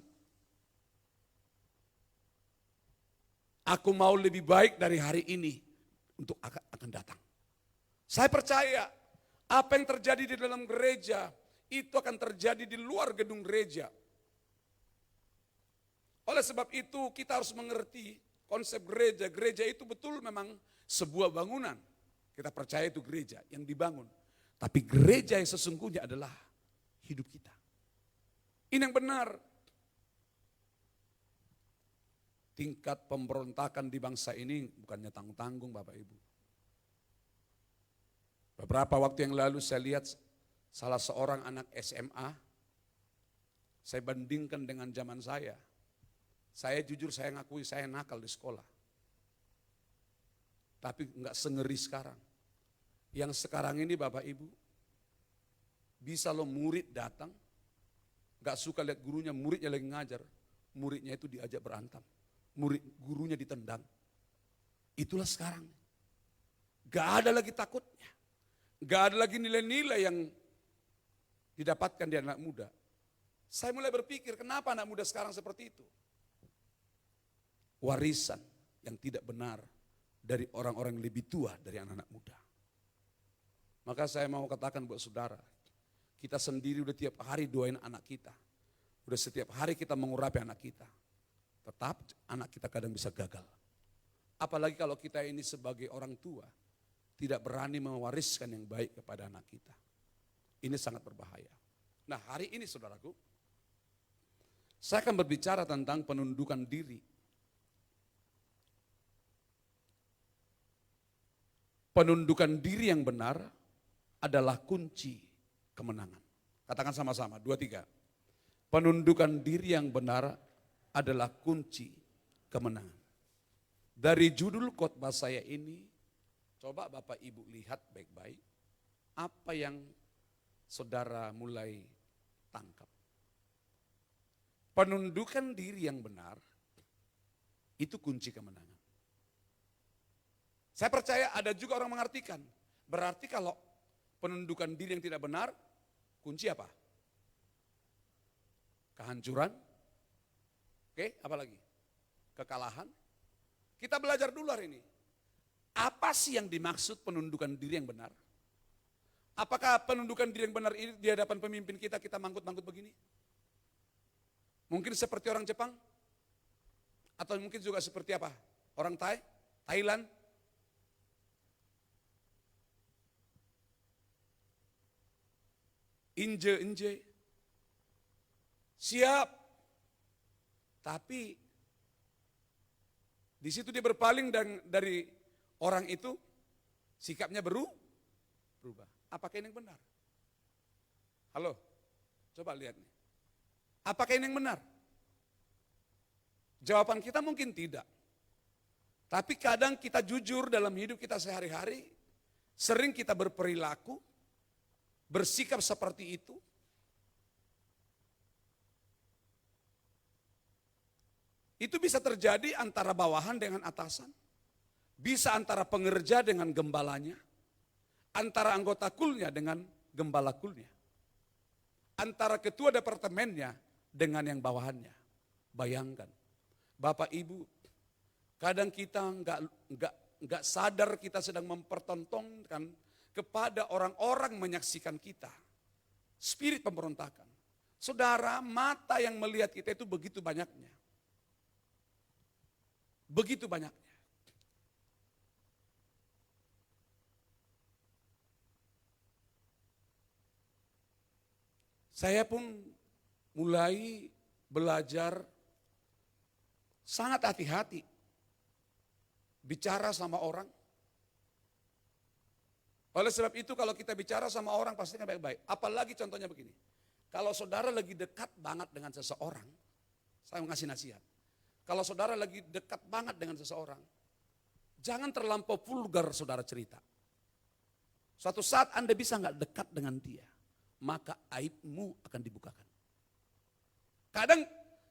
aku mau lebih baik dari hari ini untuk akan datang. Saya percaya apa yang terjadi di dalam gereja itu akan terjadi di luar gedung gereja. Oleh sebab itu kita harus mengerti konsep gereja. Gereja itu betul memang sebuah bangunan. Kita percaya itu gereja yang dibangun. Tapi gereja yang sesungguhnya adalah hidup kita. Ini yang benar. Tingkat pemberontakan di bangsa ini bukannya tanggung-tanggung Bapak Ibu. Beberapa waktu yang lalu saya lihat salah seorang anak SMA. Saya bandingkan dengan zaman saya. Saya jujur saya ngakui saya nakal di sekolah. Tapi enggak sengeri sekarang. Yang sekarang ini Bapak Ibu, bisa lo murid datang, enggak suka lihat gurunya, muridnya lagi ngajar, muridnya itu diajak berantem, gurunya ditendang. Itulah sekarang. Enggak ada lagi takutnya. Enggak ada lagi nilai-nilai yang didapatkan di anak muda. Saya mulai berpikir kenapa anak muda sekarang seperti itu. Warisan yang tidak benar dari orang-orang yang lebih tua dari anak-anak muda. Maka saya mau katakan buat saudara, kita sendiri udah tiap hari doain anak kita. Udah setiap hari kita mengurapi anak kita. Tetap anak kita kadang bisa gagal. Apalagi kalau kita ini sebagai orang tua, tidak berani mewariskan yang baik kepada anak kita. Ini sangat berbahaya. Nah hari ini saudaraku, saya akan berbicara tentang penundukan diri. Penundukan diri yang benar adalah kunci kemenangan. Katakan sama-sama, 2, 3. Penundukan diri yang benar adalah kunci kemenangan. Dari judul khotbah saya ini, coba Bapak Ibu lihat baik-baik apa yang saudara mulai tangkap. Penundukan diri yang benar itu kunci kemenangan. Saya percaya ada juga orang mengartikan, berarti kalau penundukan diri yang tidak benar, kunci apa? Kehancuran. Oke, apa lagi? Kekalahan. Kita belajar dulu hari ini. Apa sih yang dimaksud penundukan diri yang benar? Apakah penundukan diri yang benar ini di hadapan pemimpin kita mangkut-mangkut begini? Mungkin seperti orang Jepang? Atau mungkin juga seperti apa? Orang Thailand? Inje. Siap. Tapi di situ dia berpaling dari orang itu, sikapnya berubah. Apakah ini yang benar? Halo, coba lihat nih. Apakah ini yang benar? Jawaban kita mungkin tidak. Tapi kadang kita jujur dalam hidup kita sehari-hari, sering kita berperilaku, bersikap seperti itu. Itu bisa terjadi antara bawahan dengan atasan. Bisa antara pengerja dengan gembalanya. Antara anggota kulnya dengan gembala kulnya. Antara ketua departemennya dengan yang bawahannya. Bayangkan, Bapak Ibu, kadang kita enggak sadar kita sedang mempertontonkan kepada orang-orang menyaksikan kita. Spirit pemberontakan. Saudara, mata yang melihat kita itu begitu banyaknya. Begitu banyaknya. Saya pun mulai belajar sangat hati-hati bicara sama orang. Oleh sebab itu kalau kita bicara sama orang pastikan baik-baik. Apalagi contohnya begini. Kalau saudara lagi dekat banget dengan seseorang, saya mau ngasih nasihat. Kalau saudara lagi dekat banget dengan seseorang, jangan terlampau vulgar saudara cerita. Suatu saat Anda bisa nggak dekat dengan dia, maka aibmu akan dibukakan. Kadang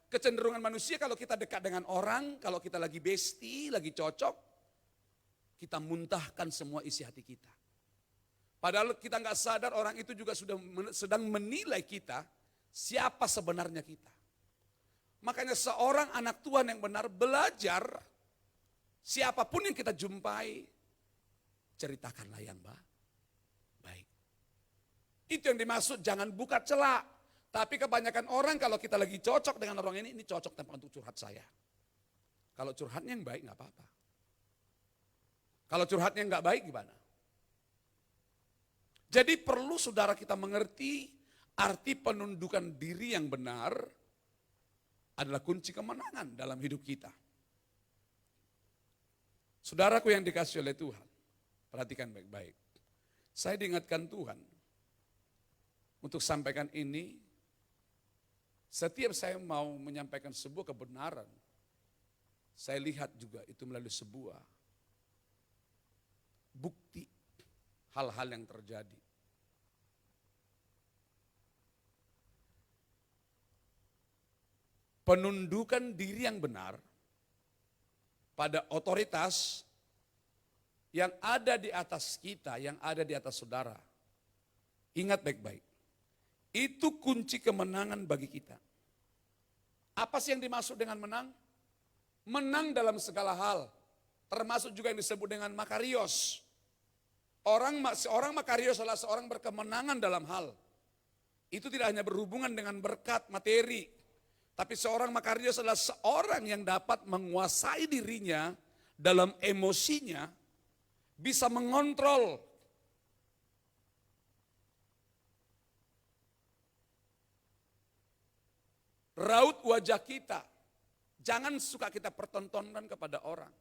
kecenderungan manusia kalau kita dekat dengan orang, kalau kita lagi bestie, lagi cocok, kita muntahkan semua isi hati kita. Padahal kita nggak sadar orang itu juga sudah sedang menilai kita, siapa sebenarnya kita. Makanya seorang anak Tuhan yang benar belajar, siapapun yang kita jumpai, ceritakanlah yang baik. Itu yang dimaksud jangan buka celah. Tapi kebanyakan orang kalau kita lagi cocok dengan orang ini cocok tempat untuk curhat saya. Kalau curhatnya yang baik nggak apa-apa. Kalau curhatnya nggak baik gimana? Jadi perlu saudara kita mengerti arti penundukan diri yang benar adalah kunci kemenangan dalam hidup kita. Saudaraku yang dikasihi oleh Tuhan, perhatikan baik-baik. Saya diingatkan Tuhan untuk sampaikan ini, setiap saya mau menyampaikan sebuah kebenaran, saya lihat juga itu melalui sebuah bukti hal-hal yang terjadi. Penundukan diri yang benar pada otoritas yang ada di atas kita, yang ada di atas saudara. Ingat baik-baik, itu kunci kemenangan bagi kita. Apa sih yang dimaksud dengan menang? Menang dalam segala hal, termasuk juga yang disebut dengan makarios. Seorang makarios adalah seorang berkemenangan dalam hal. Itu tidak hanya berhubungan dengan berkat materi, tapi seorang makarios adalah seorang yang dapat menguasai dirinya dalam emosinya, bisa mengontrol raut wajah kita. Jangan suka kita pertontonkan kepada orang.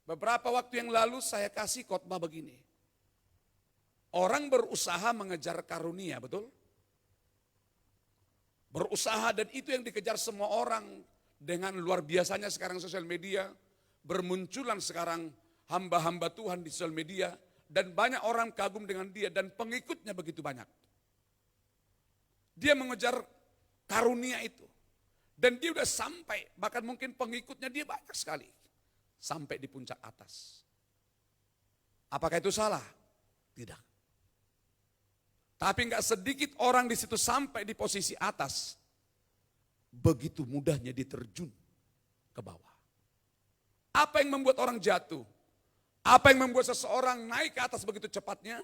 Beberapa waktu yang lalu saya kasih khotbah begini. Orang berusaha mengejar karunia, betul? Berusaha, dan itu yang dikejar semua orang. Dengan luar biasanya sekarang sosial media, bermunculan sekarang hamba-hamba Tuhan di sosial media, dan banyak orang kagum dengan dia, dan pengikutnya begitu banyak. Dia mengejar karunia itu. Dan dia udah sampai, bahkan mungkin pengikutnya dia banyak sekali. Sampai di puncak atas. Apakah itu salah? Tidak. Tapi enggak sedikit orang di situ sampai di posisi atas. Begitu mudahnya diterjun ke bawah. Apa yang membuat orang jatuh? Apa yang membuat seseorang naik ke atas begitu cepatnya?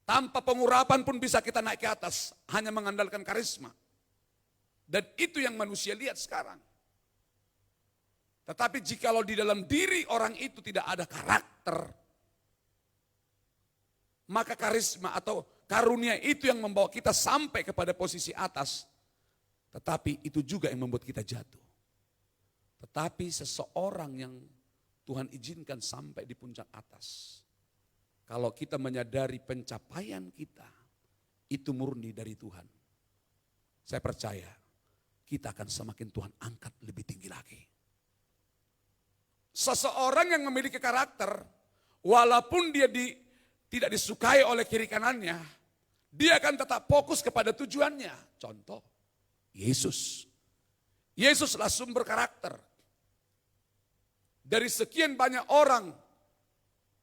Tanpa pengurapan pun bisa kita naik ke atas. Hanya mengandalkan karisma. Dan itu yang manusia lihat sekarang. Tetapi jikalau di dalam diri orang itu tidak ada karakter, maka karisma atau karunia itu yang membawa kita sampai kepada posisi atas. Tetapi itu juga yang membuat kita jatuh. Tetapi seseorang yang Tuhan izinkan sampai di puncak atas, kalau kita menyadari pencapaian kita, itu murni dari Tuhan. Saya percaya kita akan semakin Tuhan angkat lebih tinggi lagi. Seseorang yang memiliki karakter, walaupun dia tidak disukai oleh kiri kanannya, dia akan tetap fokus kepada tujuannya. Contoh, Yesus. Yesuslah sumber karakter. Dari sekian banyak orang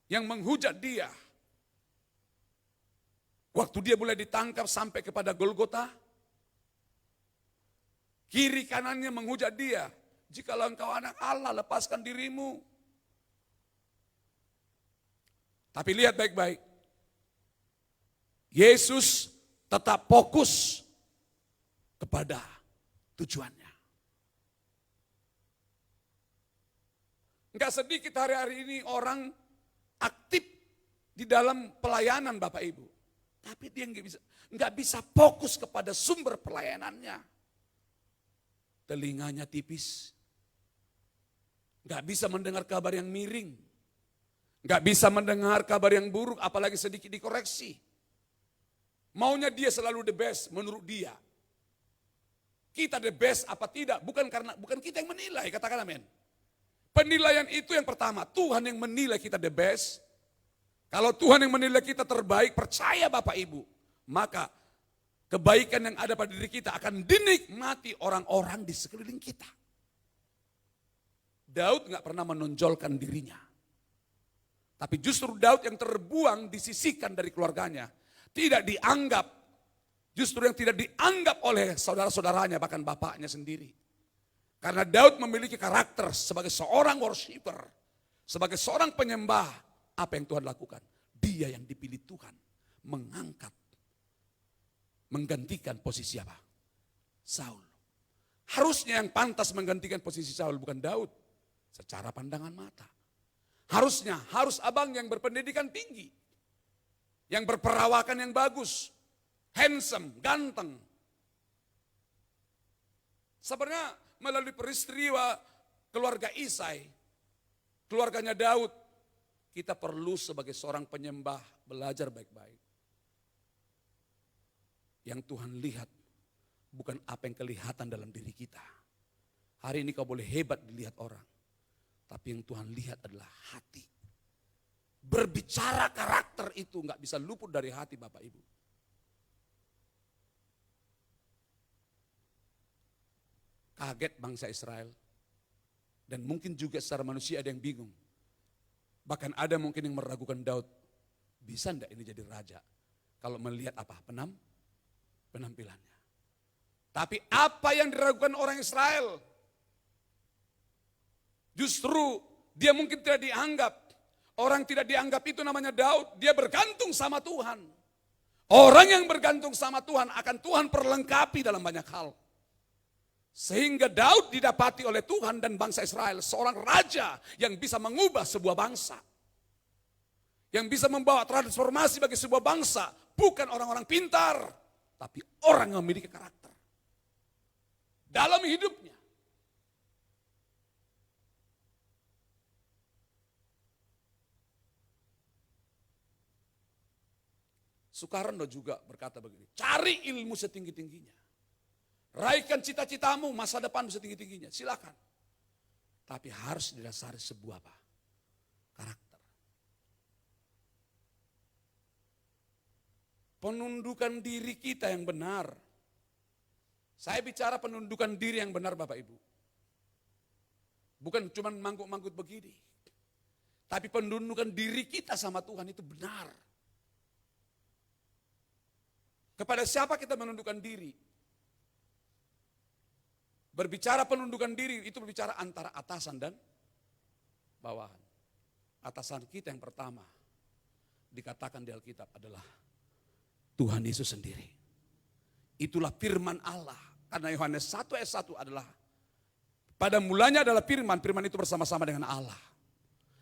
yang menghujat dia, waktu dia mulai ditangkap sampai kepada Golgota, kiri kanannya menghujat dia. Jikalau engkau anak Allah, lepaskan dirimu. Tapi lihat baik-baik. Yesus tetap fokus kepada tujuannya. Enggak sedikit hari-hari ini orang aktif di dalam pelayanan Bapak Ibu. Tapi dia enggak bisa fokus kepada sumber pelayanannya. Telinganya tipis. Enggak bisa mendengar kabar yang miring. Enggak bisa mendengar kabar yang buruk, apalagi sedikit dikoreksi. Maunya dia selalu the best menurut dia. Kita the best apa tidak, bukan kita yang menilai, katakan amin. Penilaian itu yang pertama, Tuhan yang menilai kita the best. Kalau Tuhan yang menilai kita terbaik, percaya Bapak Ibu, maka kebaikan yang ada pada diri kita akan dinikmati orang-orang di sekeliling kita. Daud gak pernah menonjolkan dirinya. Tapi justru Daud yang terbuang, disisihkan dari keluarganya. Tidak dianggap, justru yang tidak dianggap oleh saudara-saudaranya, bahkan bapaknya sendiri. Karena Daud memiliki karakter sebagai seorang worshiper, sebagai seorang penyembah. Apa yang Tuhan lakukan? Dia yang dipilih Tuhan, mengangkat, menggantikan posisi apa? Saul. Harusnya yang pantas menggantikan posisi Saul bukan Daud secara pandangan mata. Harus abang yang berpendidikan tinggi, yang berperawakan yang bagus, handsome, ganteng. Sebenarnya melalui peristiwa keluarga Isai, keluarganya Daud, kita perlu sebagai seorang penyembah belajar baik-baik. Yang Tuhan lihat bukan apa yang kelihatan dalam diri kita. Hari ini kau boleh hebat dilihat orang, tapi yang Tuhan lihat adalah hati. Berbicara karakter itu nggak bisa luput dari hati Bapak Ibu. Kaget bangsa Israel. Dan mungkin juga secara manusia ada yang bingung. Bahkan ada mungkin yang meragukan Daud. Bisa enggak ini jadi raja? Kalau melihat apa? Penampilannya. Tapi apa yang diragukan orang Israel? Justru dia mungkin tidak dianggap. Orang tidak dianggap itu namanya Daud. Dia bergantung sama Tuhan. Orang yang bergantung sama Tuhan akan Tuhan perlengkapi dalam banyak hal. Sehingga Daud didapati oleh Tuhan dan bangsa Israel. Seorang raja yang bisa mengubah sebuah bangsa. Yang bisa membawa transformasi bagi sebuah bangsa. Bukan orang-orang pintar. Tapi orang yang memiliki karakter. Dalam hidupnya. Soekarno juga berkata begini. Cari ilmu setinggi-tingginya. Raihkan cita-citamu, masa depan setinggi-tingginya, silakan. Tapi harus didasari sebuah apa? Karakter. Penundukan diri kita yang benar. Saya bicara penundukan diri yang benar Bapak Ibu. Bukan cuma mangkuk-mangkuk begini. Tapi penundukan diri kita sama Tuhan itu benar. Kepada siapa kita menundukkan diri? Berbicara penundukan diri itu berbicara antara atasan dan bawahan. Atasan kita yang pertama dikatakan di Alkitab adalah Tuhan Yesus sendiri. Itulah firman Allah. Karena Yohanes 1 ayat 1 adalah pada mulanya adalah firman. Firman itu bersama-sama dengan Allah.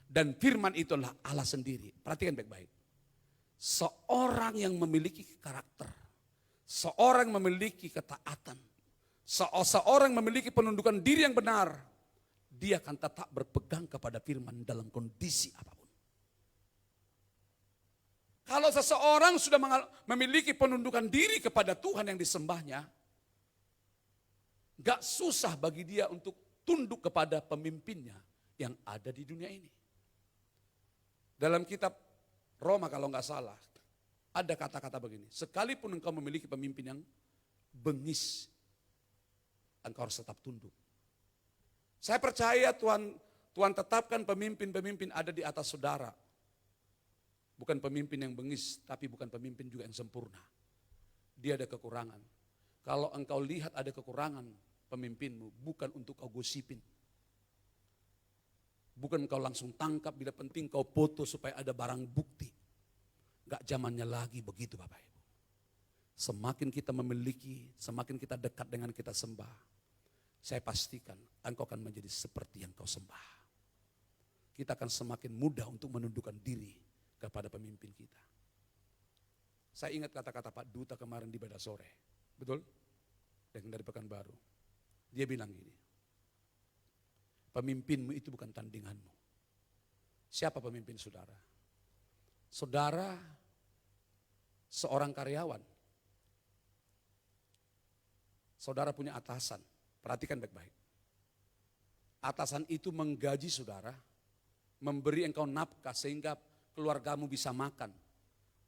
Dan firman itu adalah Allah sendiri. Perhatikan baik-baik. Seorang yang memiliki karakter. Seorang yang memiliki ketaatan. Seorang memiliki penundukan diri yang benar, dia akan tetap berpegang kepada firman dalam kondisi apapun. Kalau seseorang sudah memiliki penundukan diri kepada Tuhan yang disembahnya, gak susah bagi dia untuk tunduk kepada pemimpinnya yang ada di dunia ini. Dalam kitab Roma kalau gak salah, ada kata-kata begini, sekalipun engkau memiliki pemimpin yang bengis, engkau harus tetap tunduk. Saya percaya Tuhan tetapkan pemimpin-pemimpin ada di atas saudara. Bukan pemimpin yang bengis, tapi bukan pemimpin juga yang sempurna. Dia ada kekurangan. Kalau engkau lihat ada kekurangan pemimpinmu, bukan untuk kau gosipin. Bukan kau langsung tangkap, bila penting kau foto supaya ada barang bukti. Gak zamannya lagi begitu Bapak Ibu. Semakin kita memiliki, semakin kita dekat dengan kita sembah. Saya pastikan engkau akan menjadi seperti yang kau sembah. Kita akan semakin mudah untuk menundukkan diri kepada pemimpin kita. Saya ingat kata-kata Pak Duta kemarin di Bada Sore. Betul? Yang dari Pekanbaru. Dia bilang gini. Pemimpinmu itu bukan tandinganmu. Siapa pemimpin saudara? Saudara seorang karyawan. Saudara punya atasan, perhatikan baik-baik. Atasan itu menggaji saudara, memberi engkau nafkah sehingga keluargamu bisa makan.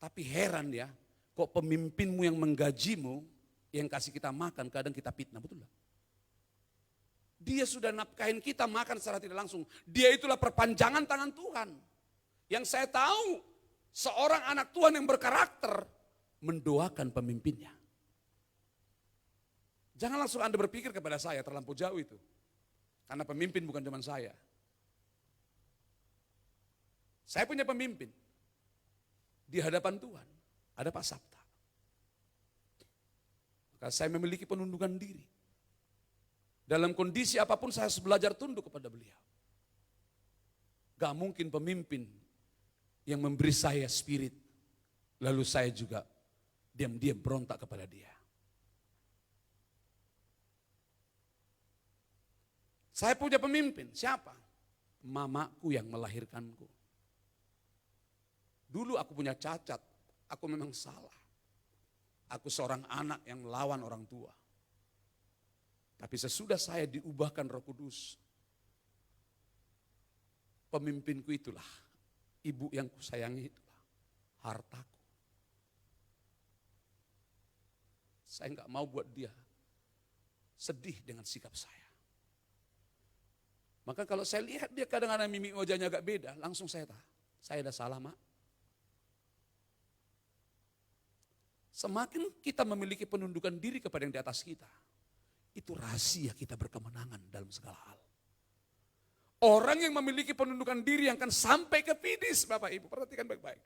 Tapi heran ya, kok pemimpinmu yang menggajimu, yang kasih kita makan, kadang kita fitnah, betul gak? Dia sudah nafkahin kita makan secara tidak langsung. Dia itulah perpanjangan tangan Tuhan. Yang saya tahu, seorang anak Tuhan yang berkarakter, mendoakan pemimpinnya. Jangan langsung Anda berpikir kepada saya, terlampau jauh itu. Karena pemimpin bukan cuma saya. Saya punya pemimpin. Di hadapan Tuhan, ada Pak Sabta. Maka saya memiliki penundukan diri. Dalam kondisi apapun saya harus belajar tunduk kepada beliau. Gak mungkin pemimpin yang memberi saya spirit, lalu saya juga diam-diam berontak kepada dia. Saya punya pemimpin, siapa? Mamaku yang melahirkanku. Dulu aku punya cacat, aku memang salah. Aku seorang anak yang melawan orang tua. Tapi sesudah saya diubahkan Roh Kudus, pemimpinku itulah, ibu yang kusayangi itulah, hartaku. Saya enggak mau buat dia sedih dengan sikap saya. Maka kalau saya lihat dia kadang-kadang mimik wajahnya agak beda, langsung saya tahu, saya ada salah, Mak. Semakin kita memiliki penundukan diri kepada yang di atas kita, itu rahasia kita berkemenangan dalam segala hal. Orang yang memiliki penundukan diri yang akan sampai ke finish, Bapak Ibu, perhatikan baik-baik.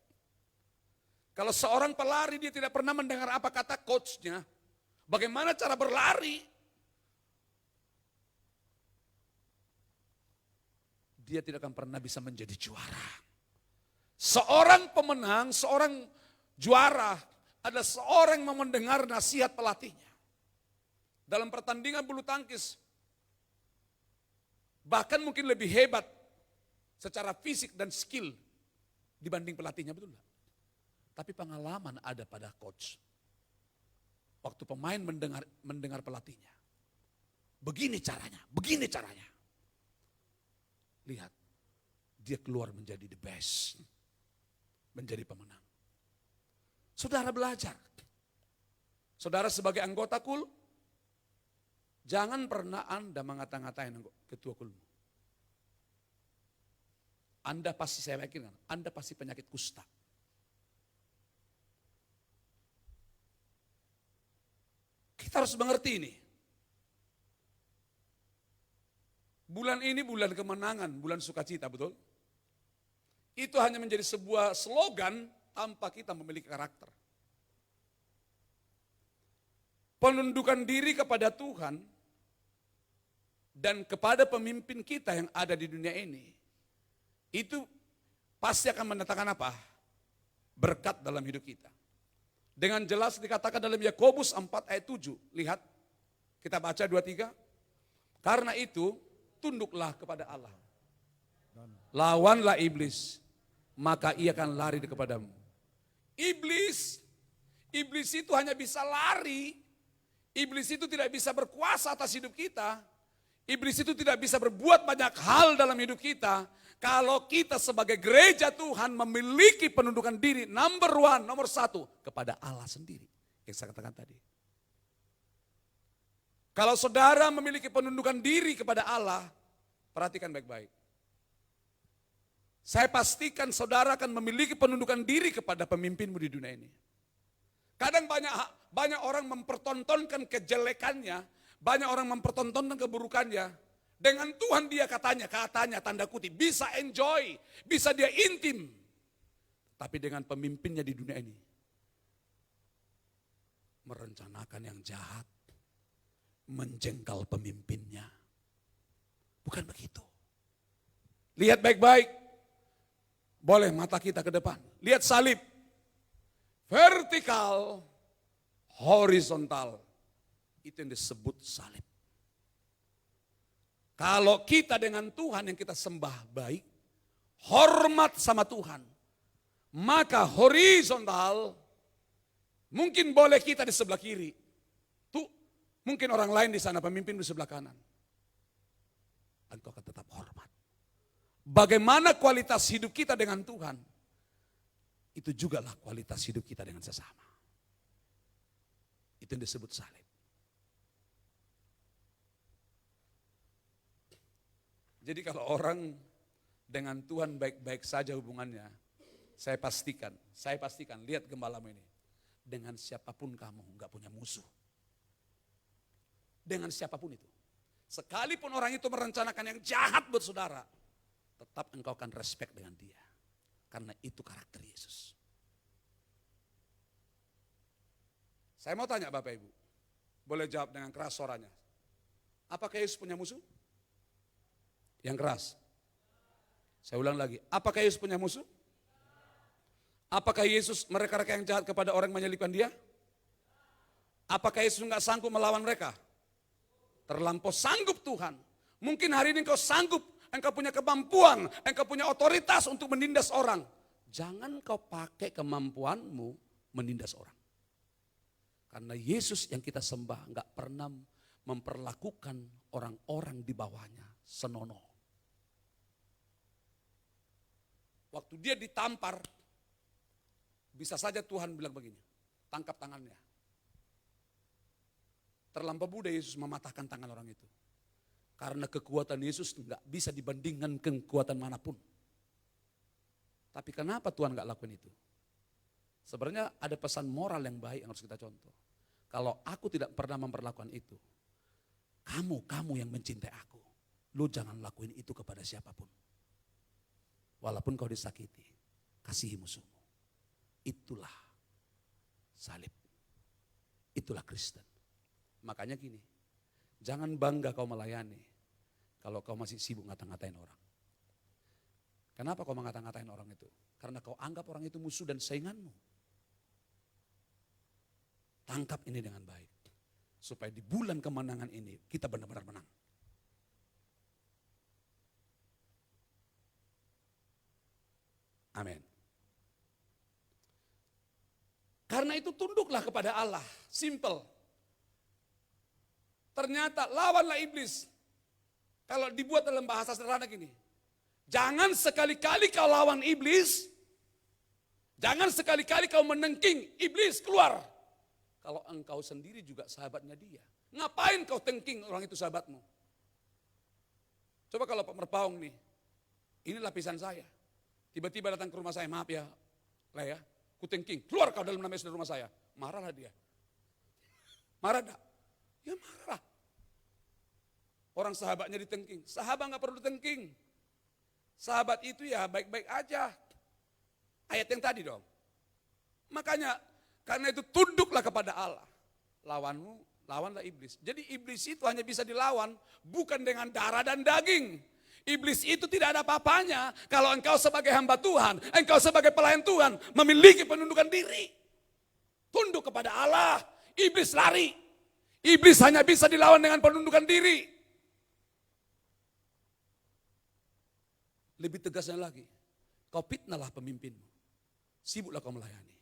Kalau seorang pelari dia tidak pernah mendengar apa kata coachnya, bagaimana cara berlari, dia tidak akan pernah bisa menjadi juara. Seorang pemenang, seorang juara adalah seorang yang mendengar nasihat pelatihnya. Dalam pertandingan bulu tangkis, bahkan mungkin lebih hebat secara fisik dan skill dibanding pelatihnya, betul enggak? Tapi pengalaman ada pada coach. Waktu pemain mendengar pelatihnya. Begini caranya, begini caranya. Lihat, dia keluar menjadi the best. Menjadi pemenang. Saudara belajar. Saudara sebagai anggota KUL, jangan pernah Anda mengata-ngatain ketua KULmu. Anda pasti, saya yakin, Anda pasti penyakit kusta. Kita harus mengerti ini. Bulan ini bulan kemenangan, bulan sukacita, betul? Itu hanya menjadi sebuah slogan tanpa kita memiliki karakter. Penundukan diri kepada Tuhan dan kepada pemimpin kita yang ada di dunia ini, itu pasti akan mendatangkan apa? Berkat dalam hidup kita. Dengan jelas dikatakan dalam Yakobus 4 ayat 7. Lihat, kita baca 2-3. Karena itu, tunduklah kepada Allah. Lawanlah iblis, maka ia akan lari kepadamu. Iblis itu hanya bisa lari. Iblis itu tidak bisa berkuasa atas hidup kita. Iblis itu tidak bisa berbuat banyak hal dalam hidup kita. Kalau kita sebagai gereja Tuhan memiliki penundukan diri nomor satu kepada Allah sendiri. Yang saya katakan tadi. Kalau saudara memiliki penundukan diri kepada Allah, perhatikan baik-baik. Saya pastikan saudara akan memiliki penundukan diri kepada pemimpinmu di dunia ini. Kadang banyak orang mempertontonkan kejelekannya, banyak orang mempertontonkan keburukannya. Dengan Tuhan dia katanya tanda kutip, bisa enjoy, bisa dia intim. Tapi dengan pemimpinnya di dunia ini, merencanakan yang jahat, menjengkal pemimpinnya. Bukan begitu. Lihat baik-baik. Boleh mata kita ke depan. Lihat salib. Vertikal, horizontal. Itu yang disebut salib. Kalau kita dengan Tuhan yang kita sembah baik, hormat sama Tuhan, maka horizontal, mungkin boleh kita di sebelah kiri. Tuh, mungkin orang lain di sana, pemimpin di sebelah kanan. Engkau akan tetap hormat. Bagaimana kualitas hidup kita dengan Tuhan, itu juga lah kualitas hidup kita dengan sesama. Itu yang disebut salib. Jadi kalau orang dengan Tuhan baik-baik saja hubungannya, saya pastikan, lihat gembalamu ini. Dengan siapapun kamu enggak punya musuh. Dengan siapapun itu. Sekalipun orang itu merencanakan yang jahat buat saudara, tetap engkau akan respect dengan dia. Karena itu karakter Yesus. Saya mau tanya Bapak Ibu, boleh jawab dengan keras suaranya. Apakah Yesus punya musuh? Yang keras. Saya ulang lagi, apakah Yesus punya musuh? Apakah Yesus mereka-reka yang jahat kepada orang yang menyalibkan dia? Apakah Yesus nggak sanggup melawan mereka? Terlampau sanggup Tuhan. Mungkin hari ini engkau sanggup, engkau punya kemampuan, engkau punya otoritas untuk menindas orang. Jangan kau pakai kemampuanmu menindas orang. Karena Yesus yang kita sembah nggak pernah memperlakukan orang-orang di bawahnya senonoh. Waktu dia ditampar, bisa saja Tuhan bilang begini, tangkap tangannya. Terlampau mudah Yesus mematahkan tangan orang itu. Karena kekuatan Yesus nggak bisa dibandingkan kekuatan manapun. Tapi kenapa Tuhan nggak lakukan itu? Sebenarnya ada pesan moral yang baik yang harus kita contoh. Kalau aku tidak pernah memperlakukan itu, kamu yang mencintai aku, lu jangan lakuin itu kepada siapapun. Walaupun kau disakiti, kasihi musuhmu. Itulah salib. Itulah Kristen. Makanya gini, jangan bangga kau melayani kalau kau masih sibuk ngata-ngatain orang. Kenapa kau mengata-ngatain orang itu? Karena kau anggap orang itu musuh dan sainganmu. Tangkap ini dengan baik. Supaya di bulan kemenangan ini kita benar-benar menang. Amin. Karena itu tunduklah kepada Allah. Simple. Ternyata lawanlah iblis. Kalau dibuat dalam bahasa sederhana gini. Jangan sekali-kali kau lawan iblis. Jangan sekali-kali kau menengking iblis keluar. Kalau engkau sendiri juga sahabatnya dia. Ngapain kau tengking orang itu sahabatmu? Coba kalau Pak Merpaung nih. Ini lapisan saya. Tiba-tiba datang ke rumah saya. Maaf ya. Lah ya. Ku tengking. Keluar kau dalam namanya rumah saya. Marahlah dia. Marah enggak? Ya marah. Orang sahabatnya ditengking. Sahabat gak perlu ditengking. Sahabat itu ya baik-baik aja. Ayat yang tadi dong. Makanya karena itu tunduklah kepada Allah. Lawanmu, lawanlah iblis. Jadi iblis itu hanya bisa dilawan bukan dengan darah dan daging. Iblis itu tidak ada apa-apanya kalau engkau sebagai hamba Tuhan, engkau sebagai pelayan Tuhan memiliki penundukan diri. Tunduk kepada Allah, iblis lari. Iblis hanya bisa dilawan dengan penundukan diri. Lebih tegasnya lagi, kau fitnahlah pemimpinmu. Sibuklah kau melayani.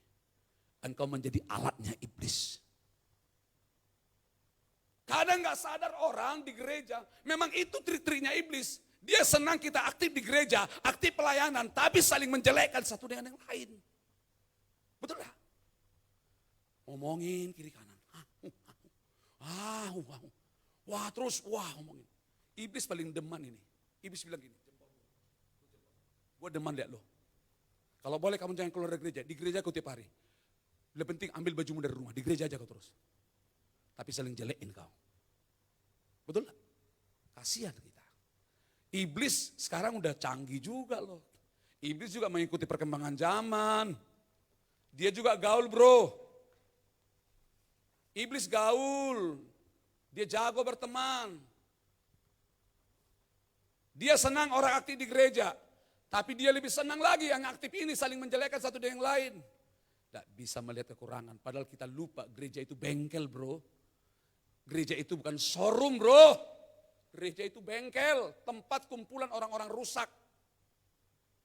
Engkau menjadi alatnya iblis. Kadang gak sadar orang di gereja, memang itu trik-triknya iblis. Dia senang kita aktif di gereja, aktif pelayanan, tapi saling menjelekkan satu dengan yang lain. Betul gak? Ngomongin kiri kanan. Wah terus, ngomongin. Iblis paling deman ini. Iblis bilang gini, gue deman lihat lo. Kalau boleh kamu jangan keluar dari gereja, di gereja kau tiap hari. Lebih penting ambil bajumu dari rumah, di gereja aja kau terus. Tapi saling jelekin kau. Betul gak? Kasihan kita. Iblis sekarang udah canggih juga loh. Iblis juga mengikuti perkembangan zaman. Dia juga gaul bro. Iblis gaul. Dia jago berteman. Dia senang orang aktif di gereja. Tapi dia lebih senang lagi yang aktif ini saling menjelekkan satu dengan yang lain. Tidak bisa melihat kekurangan. Padahal kita lupa gereja itu bengkel bro. Gereja itu bukan showroom bro. Gereja itu bengkel. Tempat kumpulan orang-orang rusak.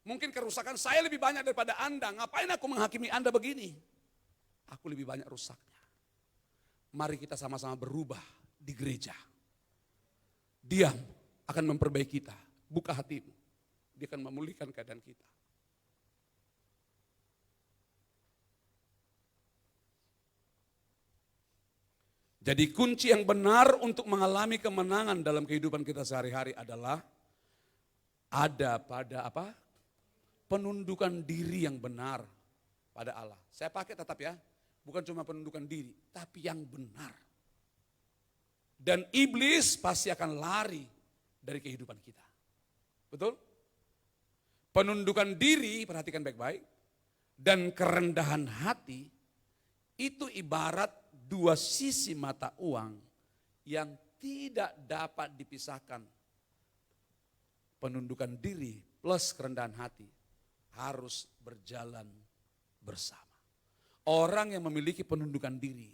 Mungkin kerusakan saya lebih banyak daripada Anda. Ngapain aku menghakimi Anda begini? Aku lebih banyak rusaknya. Mari kita sama-sama berubah di gereja. Dia akan memperbaiki kita. Buka hatimu. Dia akan memulihkan keadaan kita. Jadi kunci yang benar untuk mengalami kemenangan dalam kehidupan kita sehari-hari adalah ada pada apa? Penundukan diri yang benar pada Allah. Saya pakai tetap ya, bukan cuma penundukan diri, tapi yang benar. Dan iblis pasti akan lari dari kehidupan kita. Betul? Penundukan diri, perhatikan baik-baik, dan kerendahan hati itu ibarat dua sisi mata uang yang tidak dapat dipisahkan. Penundukan diri plus kerendahan hati harus berjalan bersama. Orang yang memiliki penundukan diri,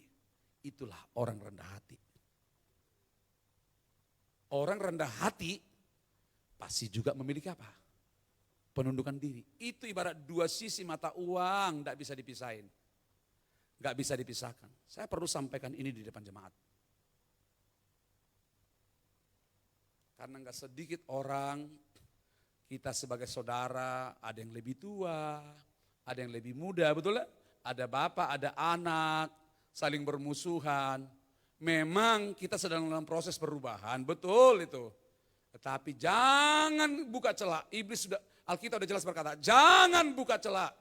itulah orang rendah hati. Orang rendah hati pasti juga memiliki apa? Penundukan diri. Itu ibarat dua sisi mata uang, tidak bisa dipisahin. Gak bisa dipisahkan. Saya perlu sampaikan ini di depan jemaat. Karena gak sedikit orang, kita sebagai saudara, ada yang lebih tua, ada yang lebih muda, betul gak? Ada bapak, ada anak, saling bermusuhan. Memang kita sedang dalam proses perubahan, betul itu. Tetapi jangan buka celah. Iblis sudah, Alkitab sudah jelas berkata, jangan buka celah.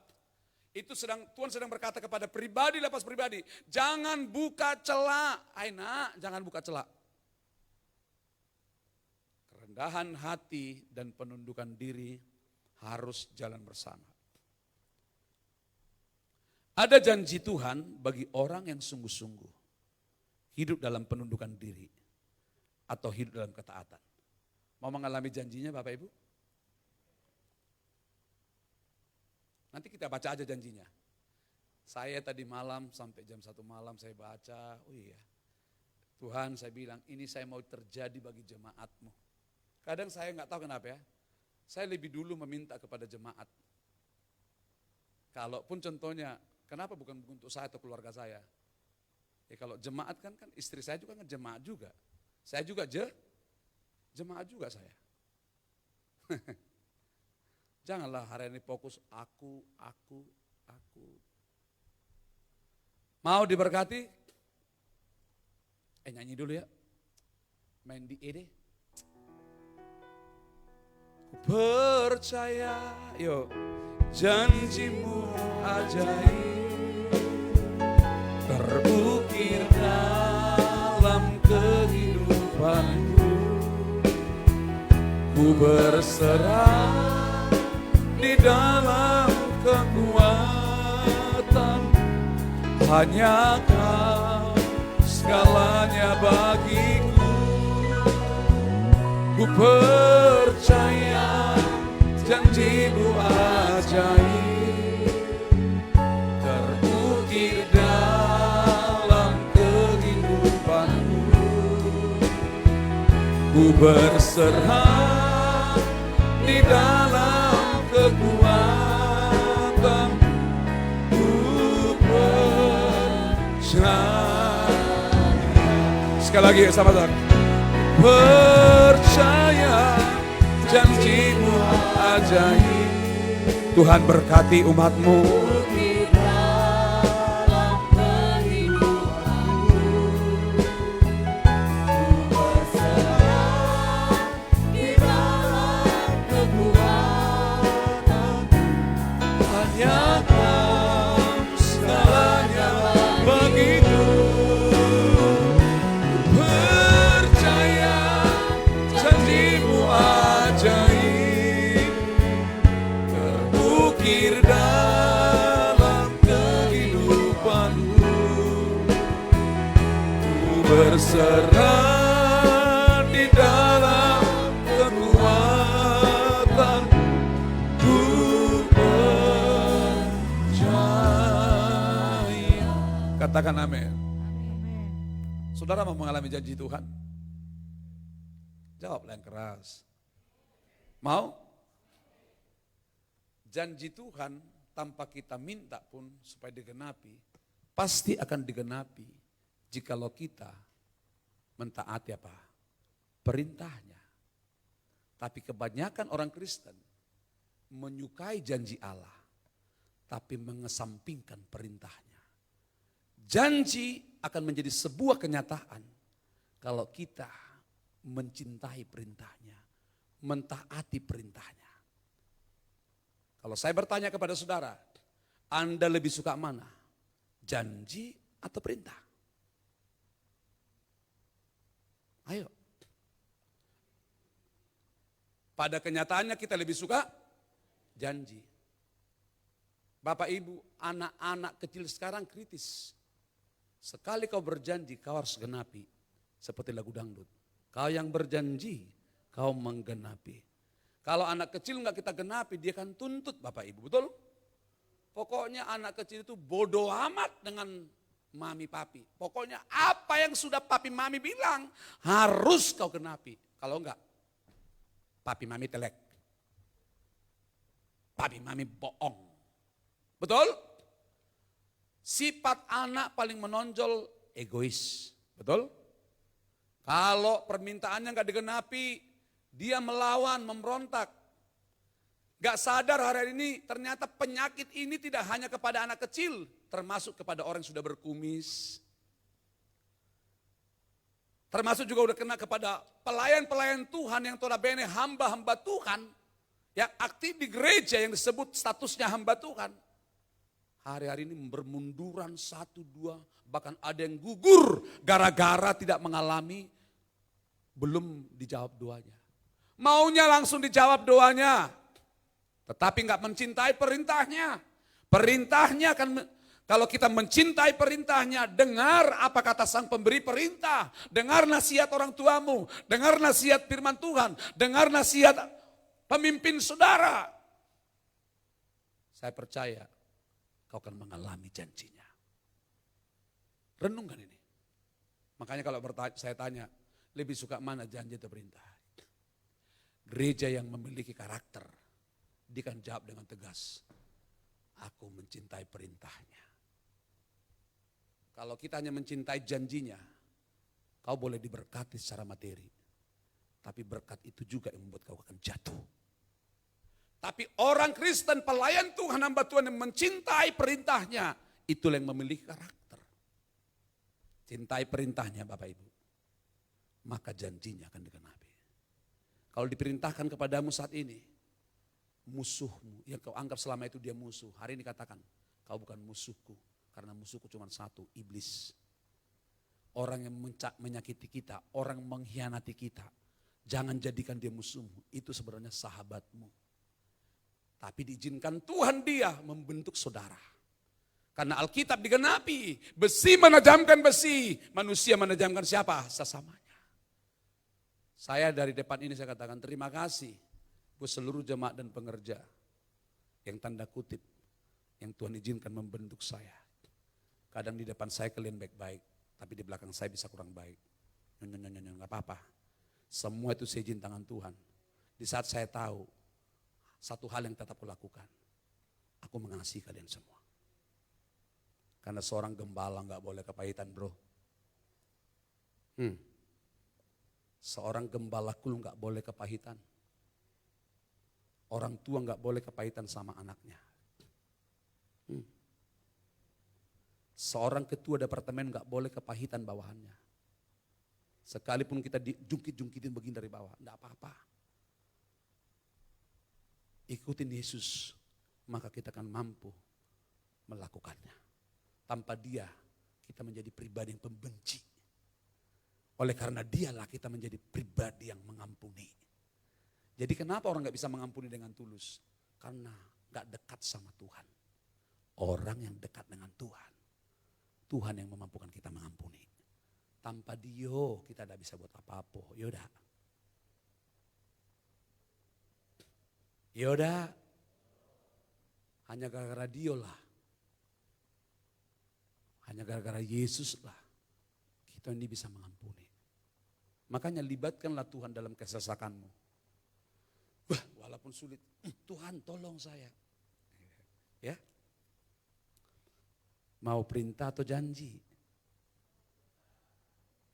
Itu Tuhan sedang berkata kepada pribadi lepas pribadi, jangan buka celah. Nak, jangan buka celah. Kerendahan hati dan penundukan diri harus jalan bersama. Ada janji Tuhan bagi orang yang sungguh-sungguh hidup dalam penundukan diri atau hidup dalam ketaatan. Mau mengalami janjinya Bapak Ibu? Nanti kita baca aja janjinya. Saya tadi malam sampai jam 1 malam saya baca, oh iya Tuhan saya bilang ini saya mau terjadi bagi jemaatmu. Kadang saya nggak tahu kenapa ya, saya lebih dulu meminta kepada jemaat. Kalaupun contohnya, kenapa bukan untuk saya atau keluarga saya? Ya kalau jemaat kan istri saya juga ngejemaat juga. Saya juga jemaat juga saya. Janganlah hari ini fokus aku. Mau diberkati? Nyanyi dulu ya. Main di E deh. Ku percaya, yuk. Janjimu ajaib terukir dalam kehidupanku. Ku berserah di dalam kekuatan, hanya Kau segalanya bagiku. Ku percaya janjimu ajaib terukir dalam kehidupanku. Ku berserah di dalam kekuatan, ku percaya. Sekali lagi sama-sama. Percaya janjimu ajaib. Tuhan berkati umat-Mu. Hanya Kau segalanya bagiku. Percaya janjimu ajaib terukir dalam kehidupanku. Ku berserah di dalam kekuatan, ku percaya. Katakan amin. Saudara mau mengalami janji Tuhan? Jawablah yang keras. Mau? Janji Tuhan tanpa kita minta pun supaya digenapi, pasti akan digenapi jikalau kita mentaati apa? Perintahnya. Tapi kebanyakan orang Kristen menyukai janji Allah, tapi mengesampingkan perintahnya. Janji akan menjadi sebuah kenyataan kalau kita mencintai perintahnya, mentaati perintahnya. Kalau saya bertanya kepada saudara, Anda lebih suka mana? Janji atau perintah? Ayo. Pada kenyataannya kita lebih suka janji. Bapak Ibu, anak-anak kecil sekarang kritis. Sekali kau berjanji, kau harus genapi. Seperti lagu dangdut. Kau yang berjanji, kau menggenapi. Kalau anak kecil nggak kita genapi, dia akan tuntut Bapak Ibu, betul? Pokoknya anak kecil itu bodoh amat dengan mami papi. Pokoknya apa yang sudah papi mami bilang, harus kau genapi. Kalau enggak, papi mami telek. Papi mami bohong. Betul? Sifat anak paling menonjol egois. Betul? Kalau permintaannya nggak digenapi, dia melawan, memberontak. Gak sadar hari ini ternyata penyakit ini tidak hanya kepada anak kecil, termasuk kepada orang yang sudah berkumis. Termasuk juga udah kena kepada pelayan-pelayan Tuhan yang notabene hamba-hamba Tuhan, yang aktif di gereja yang disebut statusnya hamba Tuhan. Hari-hari ini bermunduran 1, 2, bahkan ada yang gugur gara-gara tidak mengalami, belum dijawab doanya. Maunya langsung dijawab doanya, tetapi nggak mencintai perintahnya. Perintahnya akan, kalau kita mencintai perintahnya, dengar apa kata sang pemberi perintah. Dengar nasihat orang tuamu, dengar nasihat firman Tuhan, dengar nasihat pemimpin saudara. Saya percaya kau akan mengalami janjinya. Renungkan ini. Makanya kalau saya tanya, lebih suka mana janji atau perintah? Gereja yang memiliki karakter, dia akan jawab dengan tegas, aku mencintai perintahnya. Kalau kita hanya mencintai janjinya, kau boleh diberkati secara materi. Tapi berkat itu juga yang membuat kau akan jatuh. Tapi orang Kristen, pelayan Tuhan, hamba Tuhan yang mencintai perintahnya, itulah yang memiliki karakter. Cintai perintahnya Bapak Ibu, maka janjinya akan digenapi. Kalau diperintahkan kepadamu saat ini, musuhmu yang kau anggap selama itu dia musuh, hari ini katakan, kau bukan musuhku, karena musuhku cuma satu, iblis. Orang yang menyakiti kita, orang yang mengkhianati kita, jangan jadikan dia musuhmu, itu sebenarnya sahabatmu. Tapi diizinkan Tuhan dia membentuk saudara. Karena Alkitab digenapi, besi menajamkan besi, manusia menajamkan siapa? Sesamanya. Saya dari depan ini saya katakan terima kasih buat seluruh jemaat dan pengerja yang tanda kutip, yang Tuhan izinkan membentuk saya. Kadang di depan saya kalian baik-baik, tapi di belakang saya bisa kurang baik. Nggak apa-apa. Semua itu seizin tangan Tuhan. Di saat saya tahu, satu hal yang tetap kulakukan, aku mengasihi kalian semua. Karena seorang gembala nggak boleh kepahitan, bro. Seorang gembala kul nggak boleh kepahitan. Orang tua nggak boleh kepahitan sama anaknya. Seorang ketua departemen nggak boleh kepahitan bawahannya. Sekalipun kita dijungkit-jungkitin begini dari bawah, nggak apa-apa. Ikutin Yesus, maka kita akan mampu melakukannya. Tanpa dia, kita menjadi pribadi yang pembenci. Oleh karena dialah kita menjadi pribadi yang mengampuni. Jadi kenapa orang gak bisa mengampuni dengan tulus? Karena gak dekat sama Tuhan. Orang yang dekat dengan Tuhan, Tuhan yang memampukan kita mengampuni. Tanpa dia kita gak bisa buat apa-apa. Yaudah. Hanya gara-gara dia lah. Hanya gara-gara Yesus lah kita ini bisa mengampuni. Makanya libatkanlah Tuhan dalam kesesakanmu. Wah, walaupun sulit, Tuhan tolong saya. Ya. Mau perintah atau janji?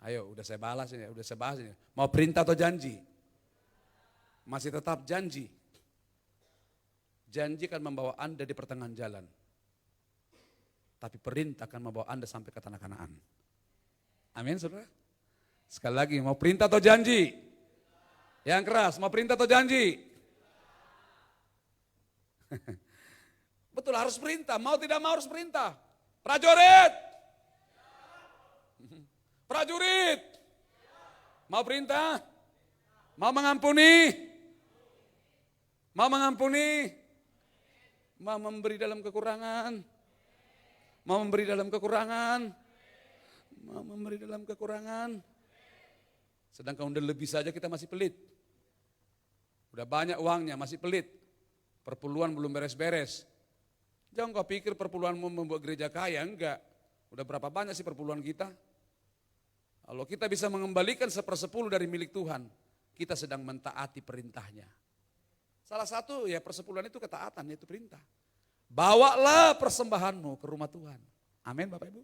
Ayo, udah saya balas ini, udah saya bahas ini. Mau perintah atau janji? Masih tetap janji. Janji akan membawa Anda di pertengahan jalan. Tapi perintah akan membawa Anda sampai ke tanah Kanaan. Amin, saudara. Sekali lagi, mau perintah atau janji? Yang keras, mau perintah atau janji? Betul, harus perintah. Mau tidak mau harus perintah. Prajurit! Prajurit! Mau perintah? Mau mengampuni? Mau mengampuni? Mau memberi dalam kekurangan? Mau memberi dalam kekurangan? Mau memberi dalam kekurangan? Sedangkan udah lebih saja kita masih pelit. Udah banyak uangnya masih pelit. Perpuluhan belum beres-beres. Jangan kau pikir perpuluhanmu membuat gereja kaya, enggak. Udah berapa banyak sih perpuluhan kita? Kalau kita bisa mengembalikan 1/10 dari milik Tuhan, kita sedang mentaati perintahnya. Salah satu ya persepuluhan itu ketaatan, yaitu perintah. Bawalah persembahanmu ke rumah Tuhan. Amin Bapak Ibu.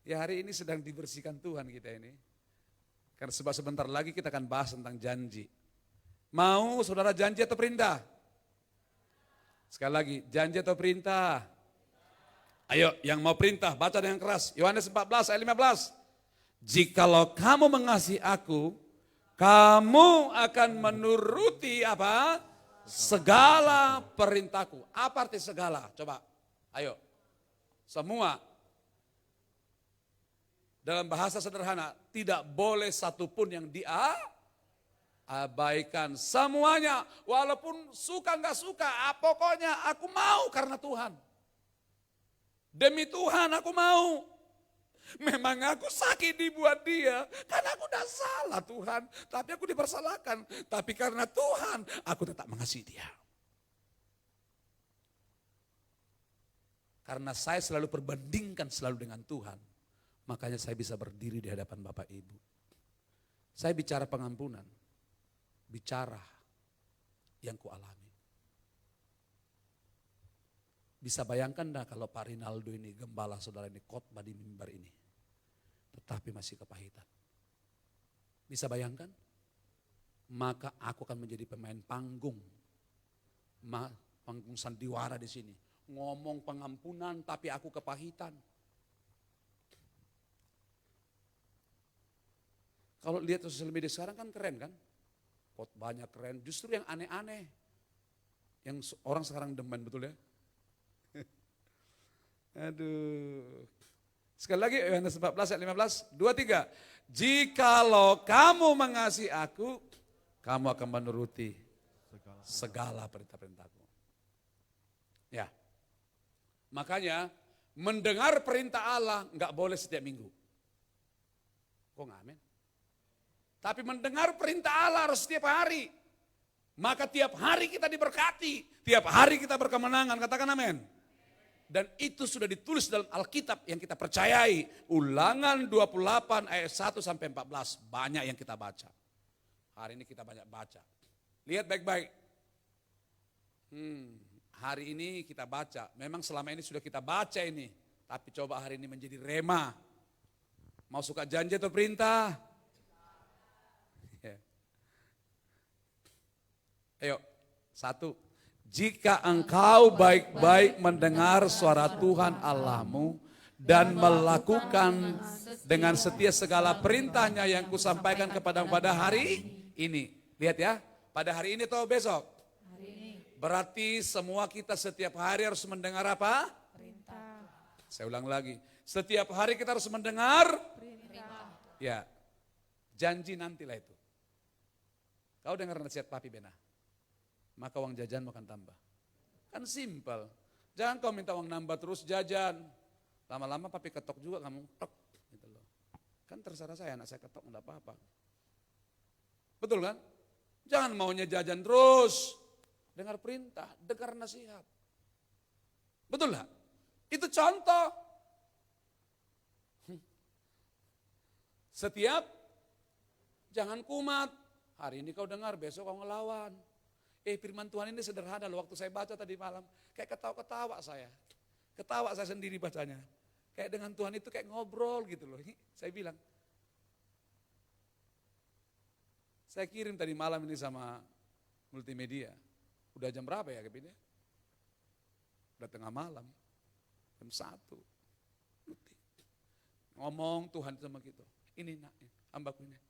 Ya hari ini sedang dibersihkan Tuhan kita ini. Karena sebab sebentar lagi kita akan bahas tentang janji. Mau saudara janji atau perintah? Sekali lagi, janji atau perintah? Ayo yang mau perintah, baca dengan keras. Yohanes 14 ayat 15. Jikalau kamu mengasihi aku, kamu akan menuruti apa? Segala perintahku. Apa arti segala? Coba, ayo. Semua. Dalam bahasa sederhana, tidak boleh satupun yang diabaikan. Semuanya, walaupun suka nggak suka, pokoknya aku mau karena Tuhan. Demi Tuhan aku mau. Memang aku sakit dibuat dia, karena aku udah salah Tuhan. Tapi aku dipersalahkan, tapi karena Tuhan aku tetap mengasihi dia. Karena saya selalu perbandingkan selalu dengan Tuhan, makanya saya bisa berdiri di hadapan Bapak Ibu. Saya bicara pengampunan, bicara yang kualami. Bisa bayangkan dah kalau Pak Rinaldo ini, gembala saudara ini, khotbah di mimbar ini, tetapi masih kepahitan. Bisa bayangkan? Maka aku akan menjadi pemain panggung, panggung sandiwara di sini. Ngomong pengampunan tapi aku kepahitan. Kalau lihat sosial media sekarang kan keren kan? Khotbahnya keren, justru yang aneh-aneh. Yang orang sekarang demen, betul ya? Aduh. Sekali lagi Yohanes 14 ayat 15, 2, 3. Jikalau kamu mengasihi aku, kamu akan menuruti segala perintah-perintahku. Ya. Makanya mendengar perintah Allah enggak boleh setiap minggu. Kok enggak amin? Tapi mendengar perintah Allah harus setiap hari. Maka tiap hari kita diberkati, tiap hari kita berkemenangan, katakan amin. Dan itu sudah ditulis dalam Alkitab yang kita percayai. Ulangan 28 ayat 1 sampai 14. Banyak yang kita baca. Hari ini kita banyak baca. Lihat baik-baik. Hari ini kita baca. Memang selama ini sudah kita baca ini. Tapi coba hari ini menjadi rema. Mau suka janji atau perintah? Ayo, 1. Jika engkau baik-baik mendengar suara Tuhan Allahmu dan melakukan dengan setia segala perintahnya yang kusampaikan kepadamu pada hari ini. Lihat ya, pada hari ini atau besok? Hari ini. Berarti semua kita setiap hari harus mendengar apa? Perintah. Saya ulang lagi, setiap hari kita harus mendengar perintah. Ya, janji nantilah itu. Kau dengar nasihat Papi Bena? Maka uang jajan akan tambah. Kan simpel. Jangan kau minta uang nambah terus jajan. Lama-lama Papi ketok juga kamu tok. Gitu loh. Kan terserah saya, anak saya ketok enggak apa-apa. Betul kan? Jangan maunya jajan terus. Dengar perintah, dengar nasihat. Betul lah? Itu contoh. Setiap, jangan kumat. Hari ini kau dengar, besok kau ngelawan. Firman Tuhan ini sederhana loh, waktu saya baca tadi malam, kayak ketawa-ketawa saya. Ketawa saya sendiri bacanya. Kayak dengan Tuhan itu kayak ngobrol gitu loh. Saya bilang, saya kirim tadi malam ini sama multimedia. Udah jam berapa ya Kepin? Udah tengah malam, jam 1. Ngomong Tuhan sama kita, ini nak, hambaku ini.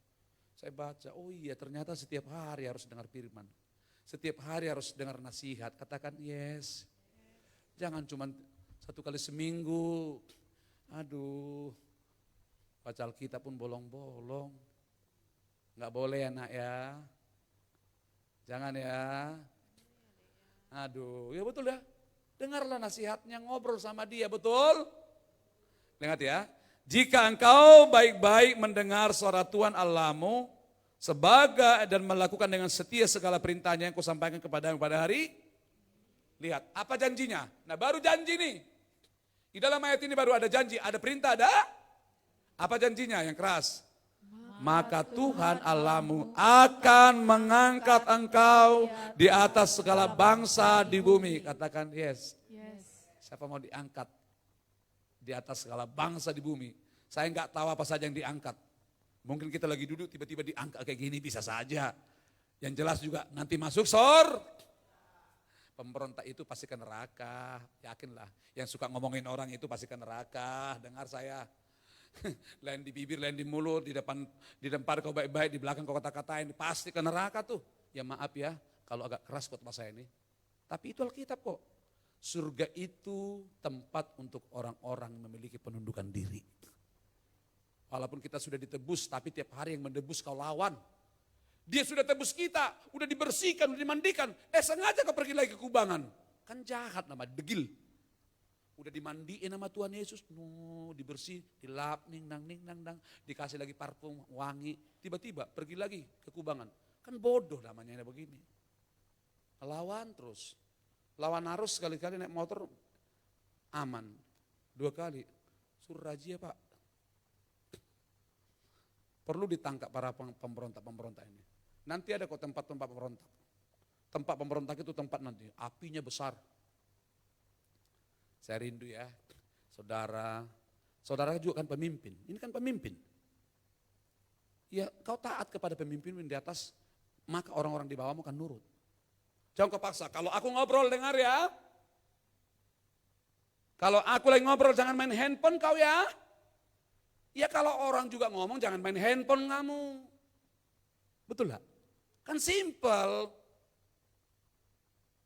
Saya baca, oh iya ternyata setiap hari harus dengar firman. Setiap hari harus dengar nasihat, katakan yes. Jangan cuma 1 kali seminggu. Aduh, baca Alkitab pun bolong-bolong. Enggak boleh ya nak ya. Jangan ya. Aduh, ya betul ya. Dengarlah nasihatnya, ngobrol sama dia, betul? Lihat ya. Jika engkau baik-baik mendengar suara Tuhan Allahmu sebagai dan melakukan dengan setia segala perintahnya yang kusampaikan kepadamu pada hari. Lihat, apa janjinya? Nah baru janji nih. Di dalam ayat ini baru ada janji, ada perintah, ada. Apa janjinya yang keras? Maka Tuhan Allahmu akan mengangkat engkau di atas segala bangsa di bumi. Katakan yes. Siapa mau diangkat di atas segala bangsa di bumi? Saya nggak tahu apa saja yang diangkat. Mungkin kita lagi duduk tiba-tiba diangkat kayak gini bisa saja. Yang jelas juga nanti masuk pemberontak itu pasti ke neraka. Yakinlah. Yang suka ngomongin orang itu pasti ke neraka. Dengar saya. Lain di bibir, lain di mulut, di depan kau baik-baik, di belakang kau kata-katain, pasti ke neraka tuh. Ya maaf ya, kalau agak keras khotbah saya ini. Tapi itu Alkitab kok. Surga itu tempat untuk orang-orang yang memiliki penundukan diri. Walaupun kita sudah ditebus, tapi tiap hari yang mendebus kau lawan. Dia sudah tebus kita, udah dibersihkan, udah dimandikan. Sengaja kau pergi lagi ke kubangan. Kan jahat nama, degil. Udah dimandiin sama Tuhan Yesus, dibersih, dilap, ning nang, dikasih lagi parfum wangi, tiba-tiba pergi lagi ke kubangan. Kan bodoh namanya begini. Lawan terus, lawan arus sekali-kali naik motor aman, 2 kali suruh razia Pak. Perlu ditangkap para pemberontak-pemberontak ini. Nanti ada kok tempat-tempat pemberontak. Tempat pemberontak itu tempat nanti, apinya besar. Saya rindu ya, saudara juga kan pemimpin, ini kan pemimpin. Ya kau taat kepada pemimpin di atas, maka orang-orang di bawahmu kan nurut. Jangan kau paksa, kalau aku ngobrol dengar ya. Kalau aku lagi ngobrol jangan main handphone kau ya. Ya kalau orang juga ngomong jangan main handphone kamu. Betul gak? Kan simple.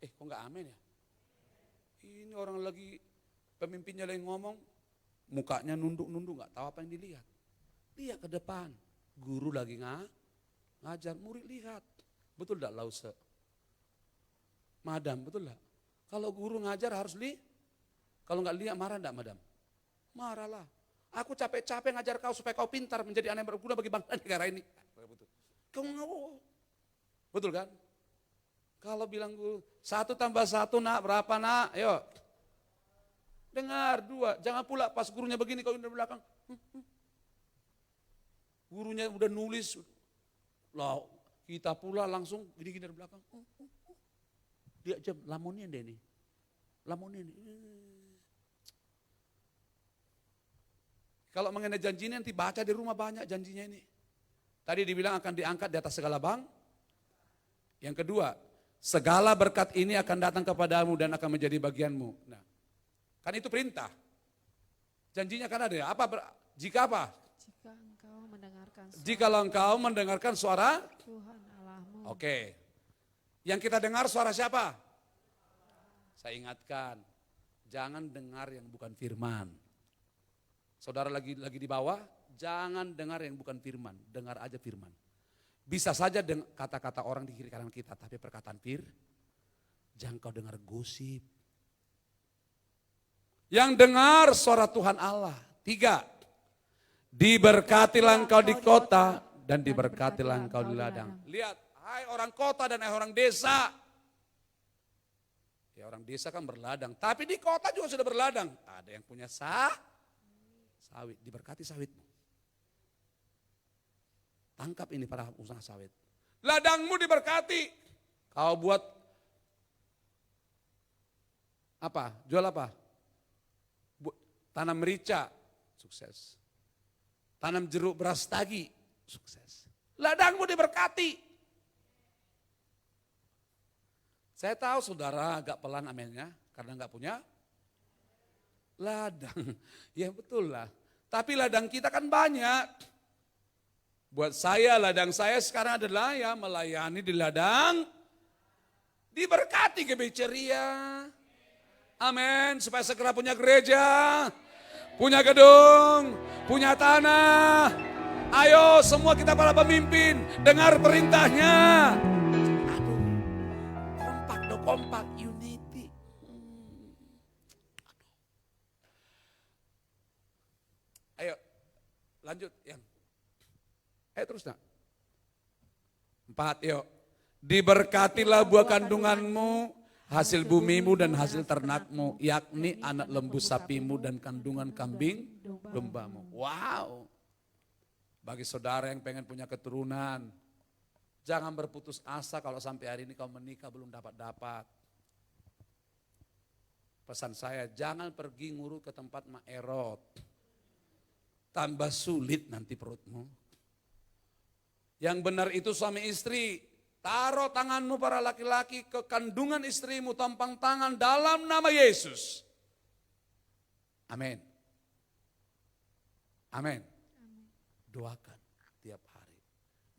Kok gak amin ya? Ini orang lagi, pemimpinnya lagi ngomong, mukanya nunduk-nunduk, gak tahu apa yang dilihat. Lihat ke depan, guru lagi ngajar, murid lihat. Betul gak Lause? Madam, betul gak? Kalau guru ngajar harus kalau gak lihat marah gak madam? Marahlah. Aku capek-capek ngajar kau supaya kau pintar menjadi anak yang berguna bagi bangsa negara ini. Kau ngomong, betul kan? Kalau bilang guru, 1 tambah 1 nak, berapa nak? Ayo. Dengar 2, jangan pula pas gurunya begini kau di belakang. Gurunya udah nulis, lah kita pula langsung gini-gini dari belakang. Dia jam, lamonnya deh nih. Lamonnya nih. Kalau mengenai janji ini nanti baca di rumah banyak janjinya ini. Tadi dibilang akan diangkat di atas segala bang. Yang kedua, segala berkat ini akan datang kepadamu dan akan menjadi bagianmu. Nah, kan itu perintah. Janjinya kan ada ya. Jika apa? Jikalau engkau mendengarkan suara Tuhan Allahmu. Oke. Yang kita dengar suara siapa? Saya ingatkan, jangan dengar yang bukan firman. Saudara lagi di bawah, jangan dengar yang bukan firman, dengar aja firman. Bisa saja kata-kata orang di kiri kanan kita, tapi perkataan jangan kau dengar gosip. Yang dengar suara Tuhan Allah. 3, diberkatilah engkau di kota dan diberkatilah engkau di ladang. Lihat, hai orang kota dan hai orang desa. Ya orang desa kan berladang, tapi di kota juga sudah berladang. Ada yang punya sawit, diberkati sawitmu. Tangkap ini para usaha sawit. Ladangmu diberkati. Kau buat apa? Jual apa? Tanam merica, sukses. Tanam jeruk beras tagi, sukses. Ladangmu diberkati. Saya tahu saudara agak pelan amennya karena enggak punya ladang. Ya betul lah. Tapi ladang kita kan banyak. Buat saya, ladang saya sekarang adalah ya melayani di ladang. Diberkati GBC-Ria. Amin. Supaya segera punya gereja, punya gedung, punya tanah. Ayo semua kita para pemimpin, dengar perintahnya. Aduh, kompak, unity. Ayo, Lanjut yang. Terus nak. 4 yuk. Diberkatilah buah kandunganmu, hasil bumimu dan hasil ternakmu, yakni anak lembu sapimu dan kandungan kambing dombamu. Wow. Bagi saudara yang pengen punya keturunan, jangan berputus asa kalau sampai hari ini kau menikah belum dapat-dapat. Pesan saya, jangan pergi nguru ke tempat maerot. Tambah sulit nanti perutmu. Yang benar itu suami istri, taruh tanganmu para laki-laki ke kandungan istrimu, tampang tangan dalam nama Yesus. Amin. Amin. Doakan tiap hari.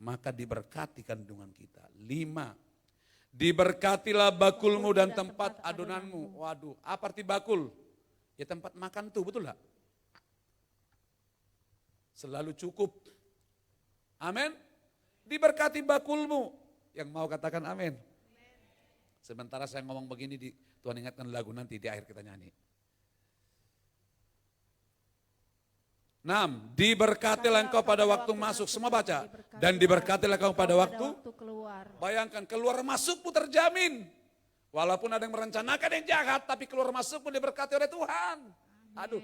Maka diberkati kandungan kita. 5. Diberkatilah bakulmu dan tempat adonanmu. Waduh, apa arti bakul? Ya tempat makan tuh, betul gak? Selalu cukup. Amin. Diberkati bakulmu. Yang mau katakan amin. Sementara saya ngomong begini, Tuhan ingatkan lagu nanti di akhir kita nyanyi. 6. Diberkatilah engkau pada waktu masuk. Semua baca. Dan diberkatilah engkau pada waktu keluar. Bayangkan keluar masukmu terjamin. Walaupun ada yang merencanakan yang jahat, tapi keluar masukmu diberkati oleh Tuhan. Aduh,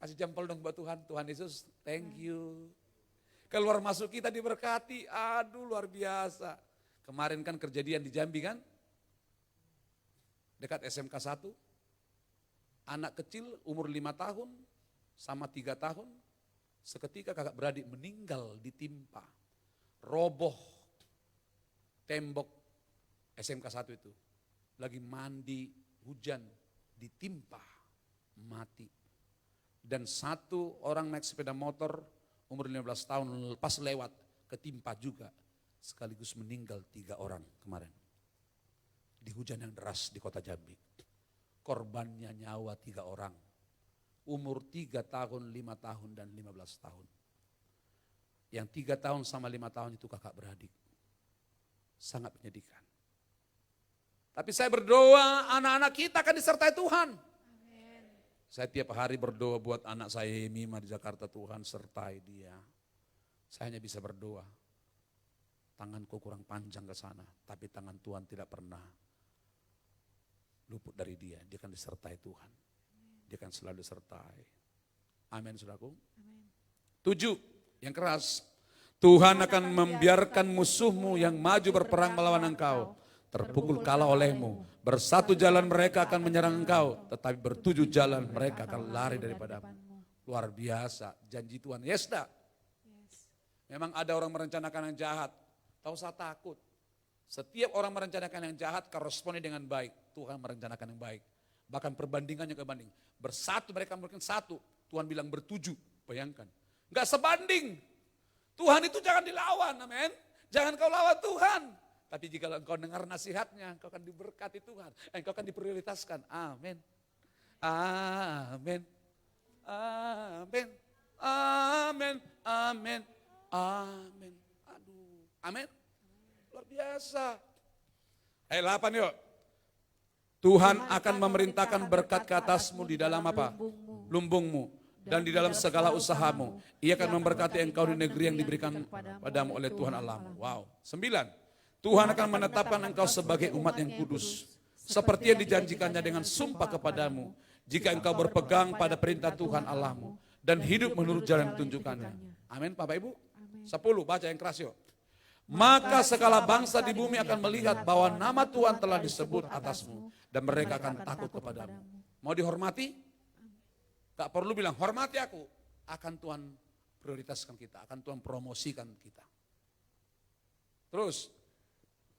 kasih jempol dong buat Tuhan. Tuhan Yesus, thank you. Keluar masuk kita diberkati, aduh luar biasa. Kemarin kan kejadian di Jambi kan, dekat SMK 1, anak kecil umur 5 tahun sama 3 tahun, seketika kakak beradik meninggal ditimpa, roboh tembok SMK 1 itu. Lagi mandi, hujan, ditimpa, mati. Dan satu orang naik sepeda motor, umur 15 tahun, pas lewat, ketimpa juga. Sekaligus meninggal 3 orang kemarin. Di hujan yang deras di kota Jambi. Korbannya nyawa 3 orang. Umur 3 tahun, 5 tahun, dan 15 tahun. Yang 3 tahun sama 5 tahun itu kakak beradik. Sangat menyedihkan. Tapi saya berdoa anak-anak kita akan disertai Tuhan. Amin. Saya tiap hari berdoa buat anak saya Mima di Jakarta, Tuhan sertai dia. Saya hanya bisa berdoa. Tanganku kurang panjang ke sana, tapi tangan Tuhan tidak pernah luput dari dia. Dia akan disertai Tuhan. Dia akan selalu disertai. Amin, saudaraku. 7, yang keras. Tuhan akan membiarkan musuhmu yang maju berperang melawan engkau terpukul kalah olehmu. Bersatu jalan mereka akan menyerang engkau, tetapi bertujuh jalan mereka akan lari daripadamu. Luar biasa, janji Tuhan. Yes, dah. Memang ada orang merencanakan yang jahat, tak usah takut. Setiap orang merencanakan yang jahat, koresponi dengan baik. Tuhan merencanakan yang baik. Bahkan perbandingannya kebanding. Bersatu mereka mungkin satu, Tuhan bilang bertujuh, bayangkan. Enggak sebanding. Tuhan itu jangan dilawan, amin. Jangan kau lawan Tuhan. Tapi jika engkau dengar nasihatnya, engkau akan diberkati Tuhan. Engkau akan diprioritaskan, amin. Amin. Amin. Amin. Amin. Amin. Aduh, amin. Luar biasa. Ayat 8 yuk. Tuhan akan memerintahkan berkat ke atasmu di dalam apa? Lumbungmu. Dan di dalam segala usahamu. Ia akan memberkati engkau di negeri yang diberikan padamu oleh Tuhan Allahmu. Wow. 9. Tuhan akan menetapkan engkau sebagai umat yang kudus. Seperti yang dijanjikannya dengan sumpah kepadamu. Jika engkau berpegang pada perintah Tuhan Allahmu. Dan hidup menurut jalan yang ditunjukkannya. Amin Bapak Ibu. 10, baca yang keras yuk. Maka segala bangsa di bumi akan melihat bahwa nama Tuhan telah disebut atasmu. Dan mereka akan takut kepadamu. Mau dihormati? Gak perlu bilang, hormati aku. Akan Tuhan prioritaskan kita, akan Tuhan promosikan kita. Terus,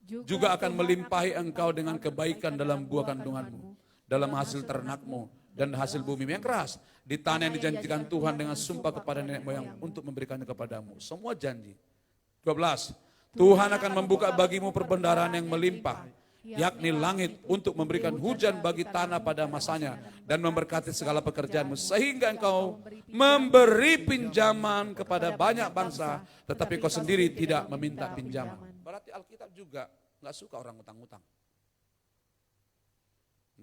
juga akan melimpahi engkau dengan kebaikan dalam buah kandunganmu, dalam hasil ternakmu, dan hasil bumi yang keras. Di tanah yang dijanjikan Tuhan dengan sumpah kepada nenek moyang untuk memberikannya kepadamu. Semua janji. 12. Tuhan akan membuka bagimu perbendaharaan yang melimpah, yakni langit untuk memberikan hujan bagi tanah pada masanya dan memberkati segala pekerjaanmu sehingga engkau memberi pinjaman kepada banyak bangsa tetapi kau sendiri tidak meminta pinjaman. Berarti Alkitab juga nggak suka orang utang-utang.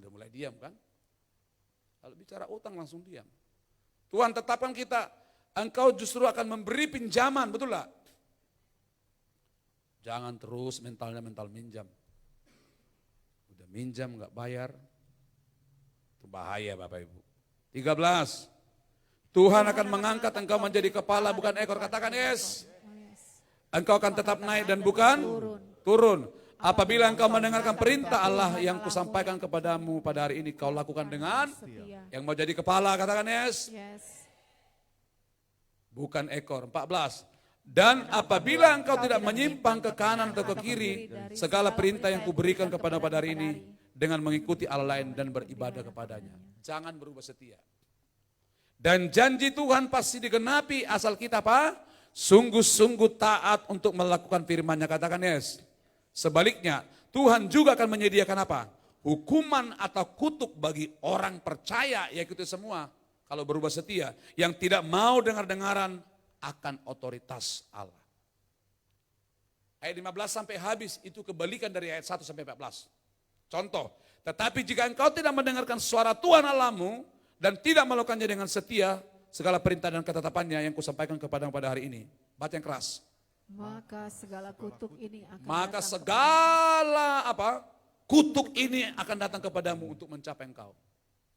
Udah mulai diam kan? Kalau bicara utang langsung diam. Tuhan tetapkan kita engkau justru akan memberi pinjaman, betul tak? Jangan terus mental minjam. Udah minjam nggak bayar, itu bahaya Bapak Ibu. 13. Tuhan akan mengangkat engkau menjadi kepala bukan ekor. Katakan yes. Engkau akan tetap naik dan bukan turun. Apabila engkau mendengarkan perintah Allah yang kusampaikan kepadamu pada hari ini, kau lakukan dengan yang mau jadi kepala. Katakan yes. Bukan ekor. 14. Dan apabila engkau tidak menyimpang ke kanan atau ke kiri, segala perintah yang kuberikan kepada pada hari ini, dengan mengikuti Allah lain dan beribadah kepadanya. Jangan berubah setia. Dan janji Tuhan pasti digenapi asal kita apa? Sungguh-sungguh taat untuk melakukan firman-Nya. Katakan yes. Sebaliknya, Tuhan juga akan menyediakan apa? Hukuman atau kutuk bagi orang percaya, yaitu semua. Kalau berubah setia, yang tidak mau dengar-dengaran akan otoritas Allah. Ayat 15 sampai habis itu kebalikan dari ayat 1 sampai 14. Contoh, tetapi jika engkau tidak mendengarkan suara Tuhan Allahmu dan tidak melakukannya dengan setia, segala perintah dan ketetapannya yang kusampaikan kepada pada hari ini. Baca yang keras. Maka segala kutuk ini akan kutuk ini akan datang kepadamu untuk mencapai engkau.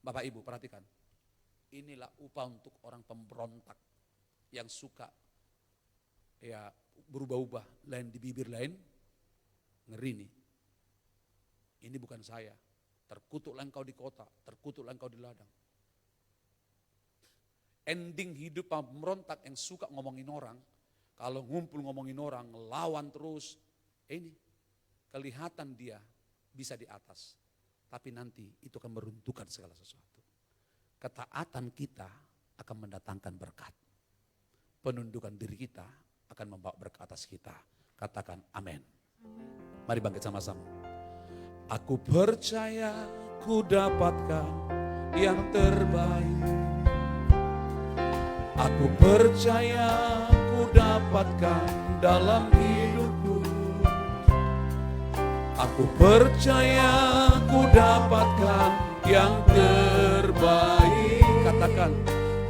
Bapak Ibu perhatikan. Inilah upah untuk orang pemberontak yang suka ya berubah-ubah, lain di bibir lain ngeri nih. Ini bukan saya. Terkutuklah engkau di kota, terkutuklah engkau di ladang. Ending hidup pemberontak yang suka ngomongin orang, kalau ngumpul ngomongin orang, lawan terus, ini kelihatan dia bisa di atas. Tapi nanti itu akan meruntuhkan segala sesuatu. Ketaatan kita akan mendatangkan berkat. Penundukan diri kita akan membawa berkat atas kita. Katakan amin. Mari bangkit sama-sama. Aku percaya ku dapatkan yang terbaik. Aku percaya ku dapatkan dalam hidupku. Aku percaya ku dapatkan yang terbaik. Katakan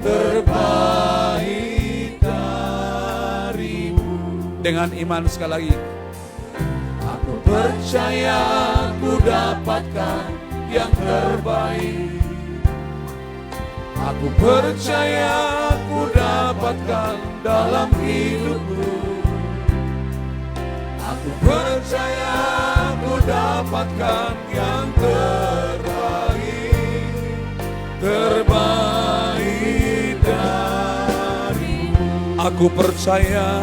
terbaik darimu. Dengan iman sekali lagi. Aku percaya ku dapatkan yang terbaik. Aku percaya ku dapatkan dalam hidupku. Aku percaya ku dapatkan yang terbaik. Terbaik darimu. Aku percaya.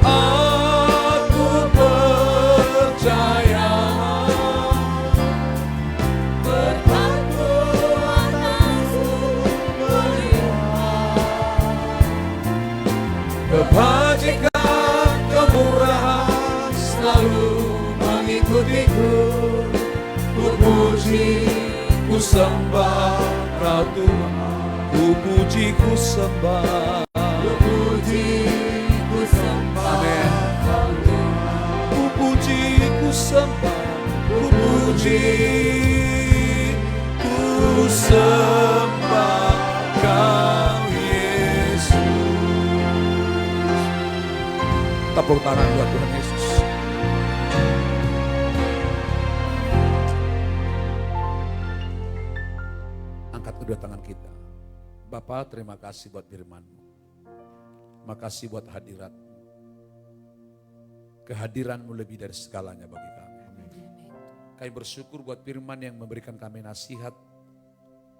Aku percaya. Kebajikan, kemurahan selalu mengikutiku. Ku puji, ku sembah Kau Tuhan. Ku puji, ku sembah. Ku puji, ku sembah. Amin. Ku puji, ku sembah. Ku puji, ku sembah Kau Yesus. Tepuk tangan buat Tuhan Yesus. Angkat kedua tangan kita. Bapa, terima kasih buat firman-Mu. Makasih buat hadirat. Kehadiran-Mu lebih dari segalanya bagi kami. Kami bersyukur buat firman yang memberikan kami nasihat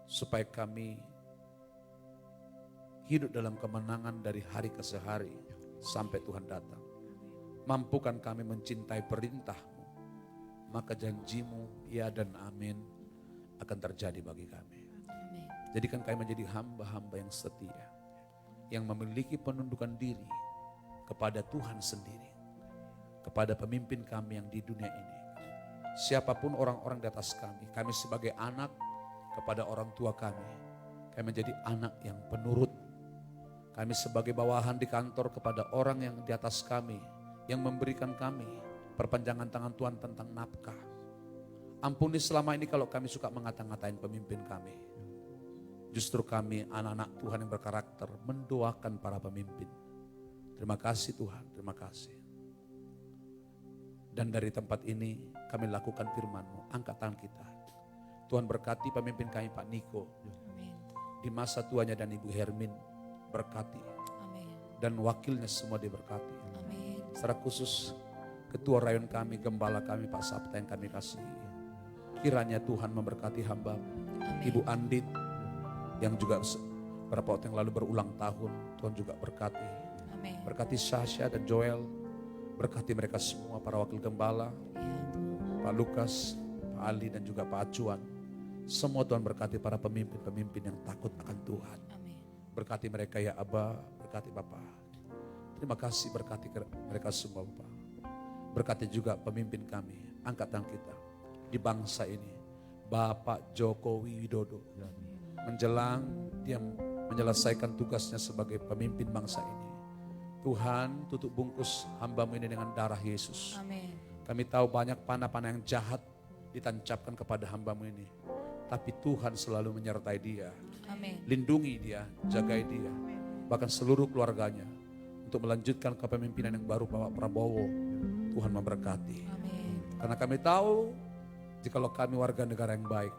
supaya kami hidup dalam kemenangan dari hari ke hari sampai Tuhan datang. Mampukan kami mencintai perintah-Mu, maka janji-Mu ya dan amin akan terjadi bagi kami. Jadikan kami menjadi hamba-hamba yang setia, yang memiliki penundukan diri kepada Tuhan sendiri, kepada pemimpin kami yang di dunia ini. Siapapun orang-orang di atas kami sebagai anak kepada orang tua kami menjadi anak yang penurut. Kami sebagai bawahan di kantor kepada orang yang di atas kami, yang memberikan kami perpanjangan tangan Tuhan tentang nafkah. Ampuni selama ini kalau kami suka mengata-ngatain pemimpin kami. Justru kami anak-anak Tuhan yang berkarakter mendoakan para pemimpin. Terima kasih Tuhan, terima kasih. Dan dari tempat ini kami lakukan firman-Mu, angkat tangan kita. Tuhan berkati pemimpin kami Pak Niko. Amin. Di masa tuanya dan Ibu Hermin berkati. Amin. Dan wakilnya semua diberkati. Amin. Secara khusus ketua rayon kami, gembala kami Pak Sabta yang kami kasihi. Kiranya Tuhan memberkati hamba Amin. Ibu Andit yang juga beberapa waktu yang lalu berulang tahun. Tuhan juga berkati. Amin. Berkati Sasha dan Joel. Berkati mereka semua para wakil gembala. Ya, Tuhan. Pak Lukas, Pak Ali dan juga Pak Acuan. Semua Tuhan berkati para pemimpin-pemimpin yang takut akan Tuhan. Amin. Berkati mereka ya Abba, berkati Bapak. Terima kasih berkati mereka semua Bapak. Berkati juga pemimpin kami, angkatan kita di bangsa ini. Bapak Jokowi Widodo. Menjelang dia menyelesaikan tugasnya sebagai pemimpin bangsa ini. Tuhan tutup bungkus hamba-Mu ini dengan darah Yesus. Amin. Kami tahu banyak panah-panah yang jahat ditancapkan kepada hamba-Mu ini. Tapi Tuhan selalu menyertai dia. Amin. Lindungi dia, jagai dia. Bahkan seluruh keluarganya. Untuk melanjutkan kepemimpinan yang baru Bapak Prabowo. Tuhan memberkati. Amin. Karena kami tahu, jikalau kami warga negara yang baik,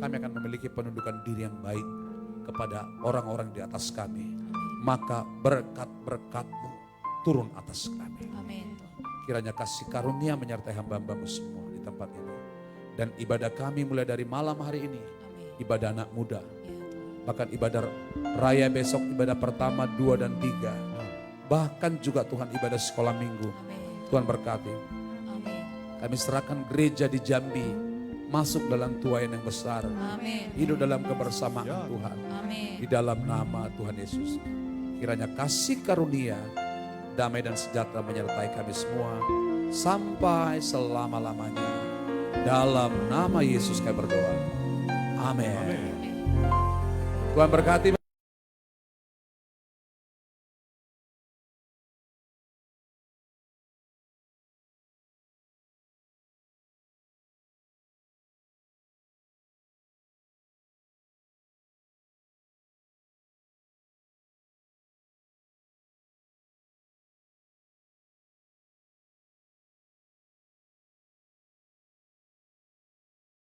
kami akan memiliki penundukan diri yang baik kepada orang-orang di atas kami. Maka berkat-berkat-Mu turun atas kami. Amin. Kiranya kasih karunia menyertai hamba-hamba-Mu semua di tempat ini. Dan ibadah kami mulai dari malam hari ini, Amin. ibadah anak muda. Ya, Tuhan. Bahkan ibadah raya besok, ibadah pertama, 2 dan 3. Bahkan juga Tuhan ibadah sekolah minggu. Amin. Tuhan berkati. Amin. Kami serahkan gereja di Jambi masuk dalam tuayan yang besar. Amin. Hidup dalam kebersamaan Tuhan. Amin. Di dalam nama Tuhan Yesus. Kiranya kasih karunia, damai dan sejahtera menyertai kami semua. Sampai selama-lamanya. Dalam nama Yesus kami berdoa. Amin. Tuhan berkati.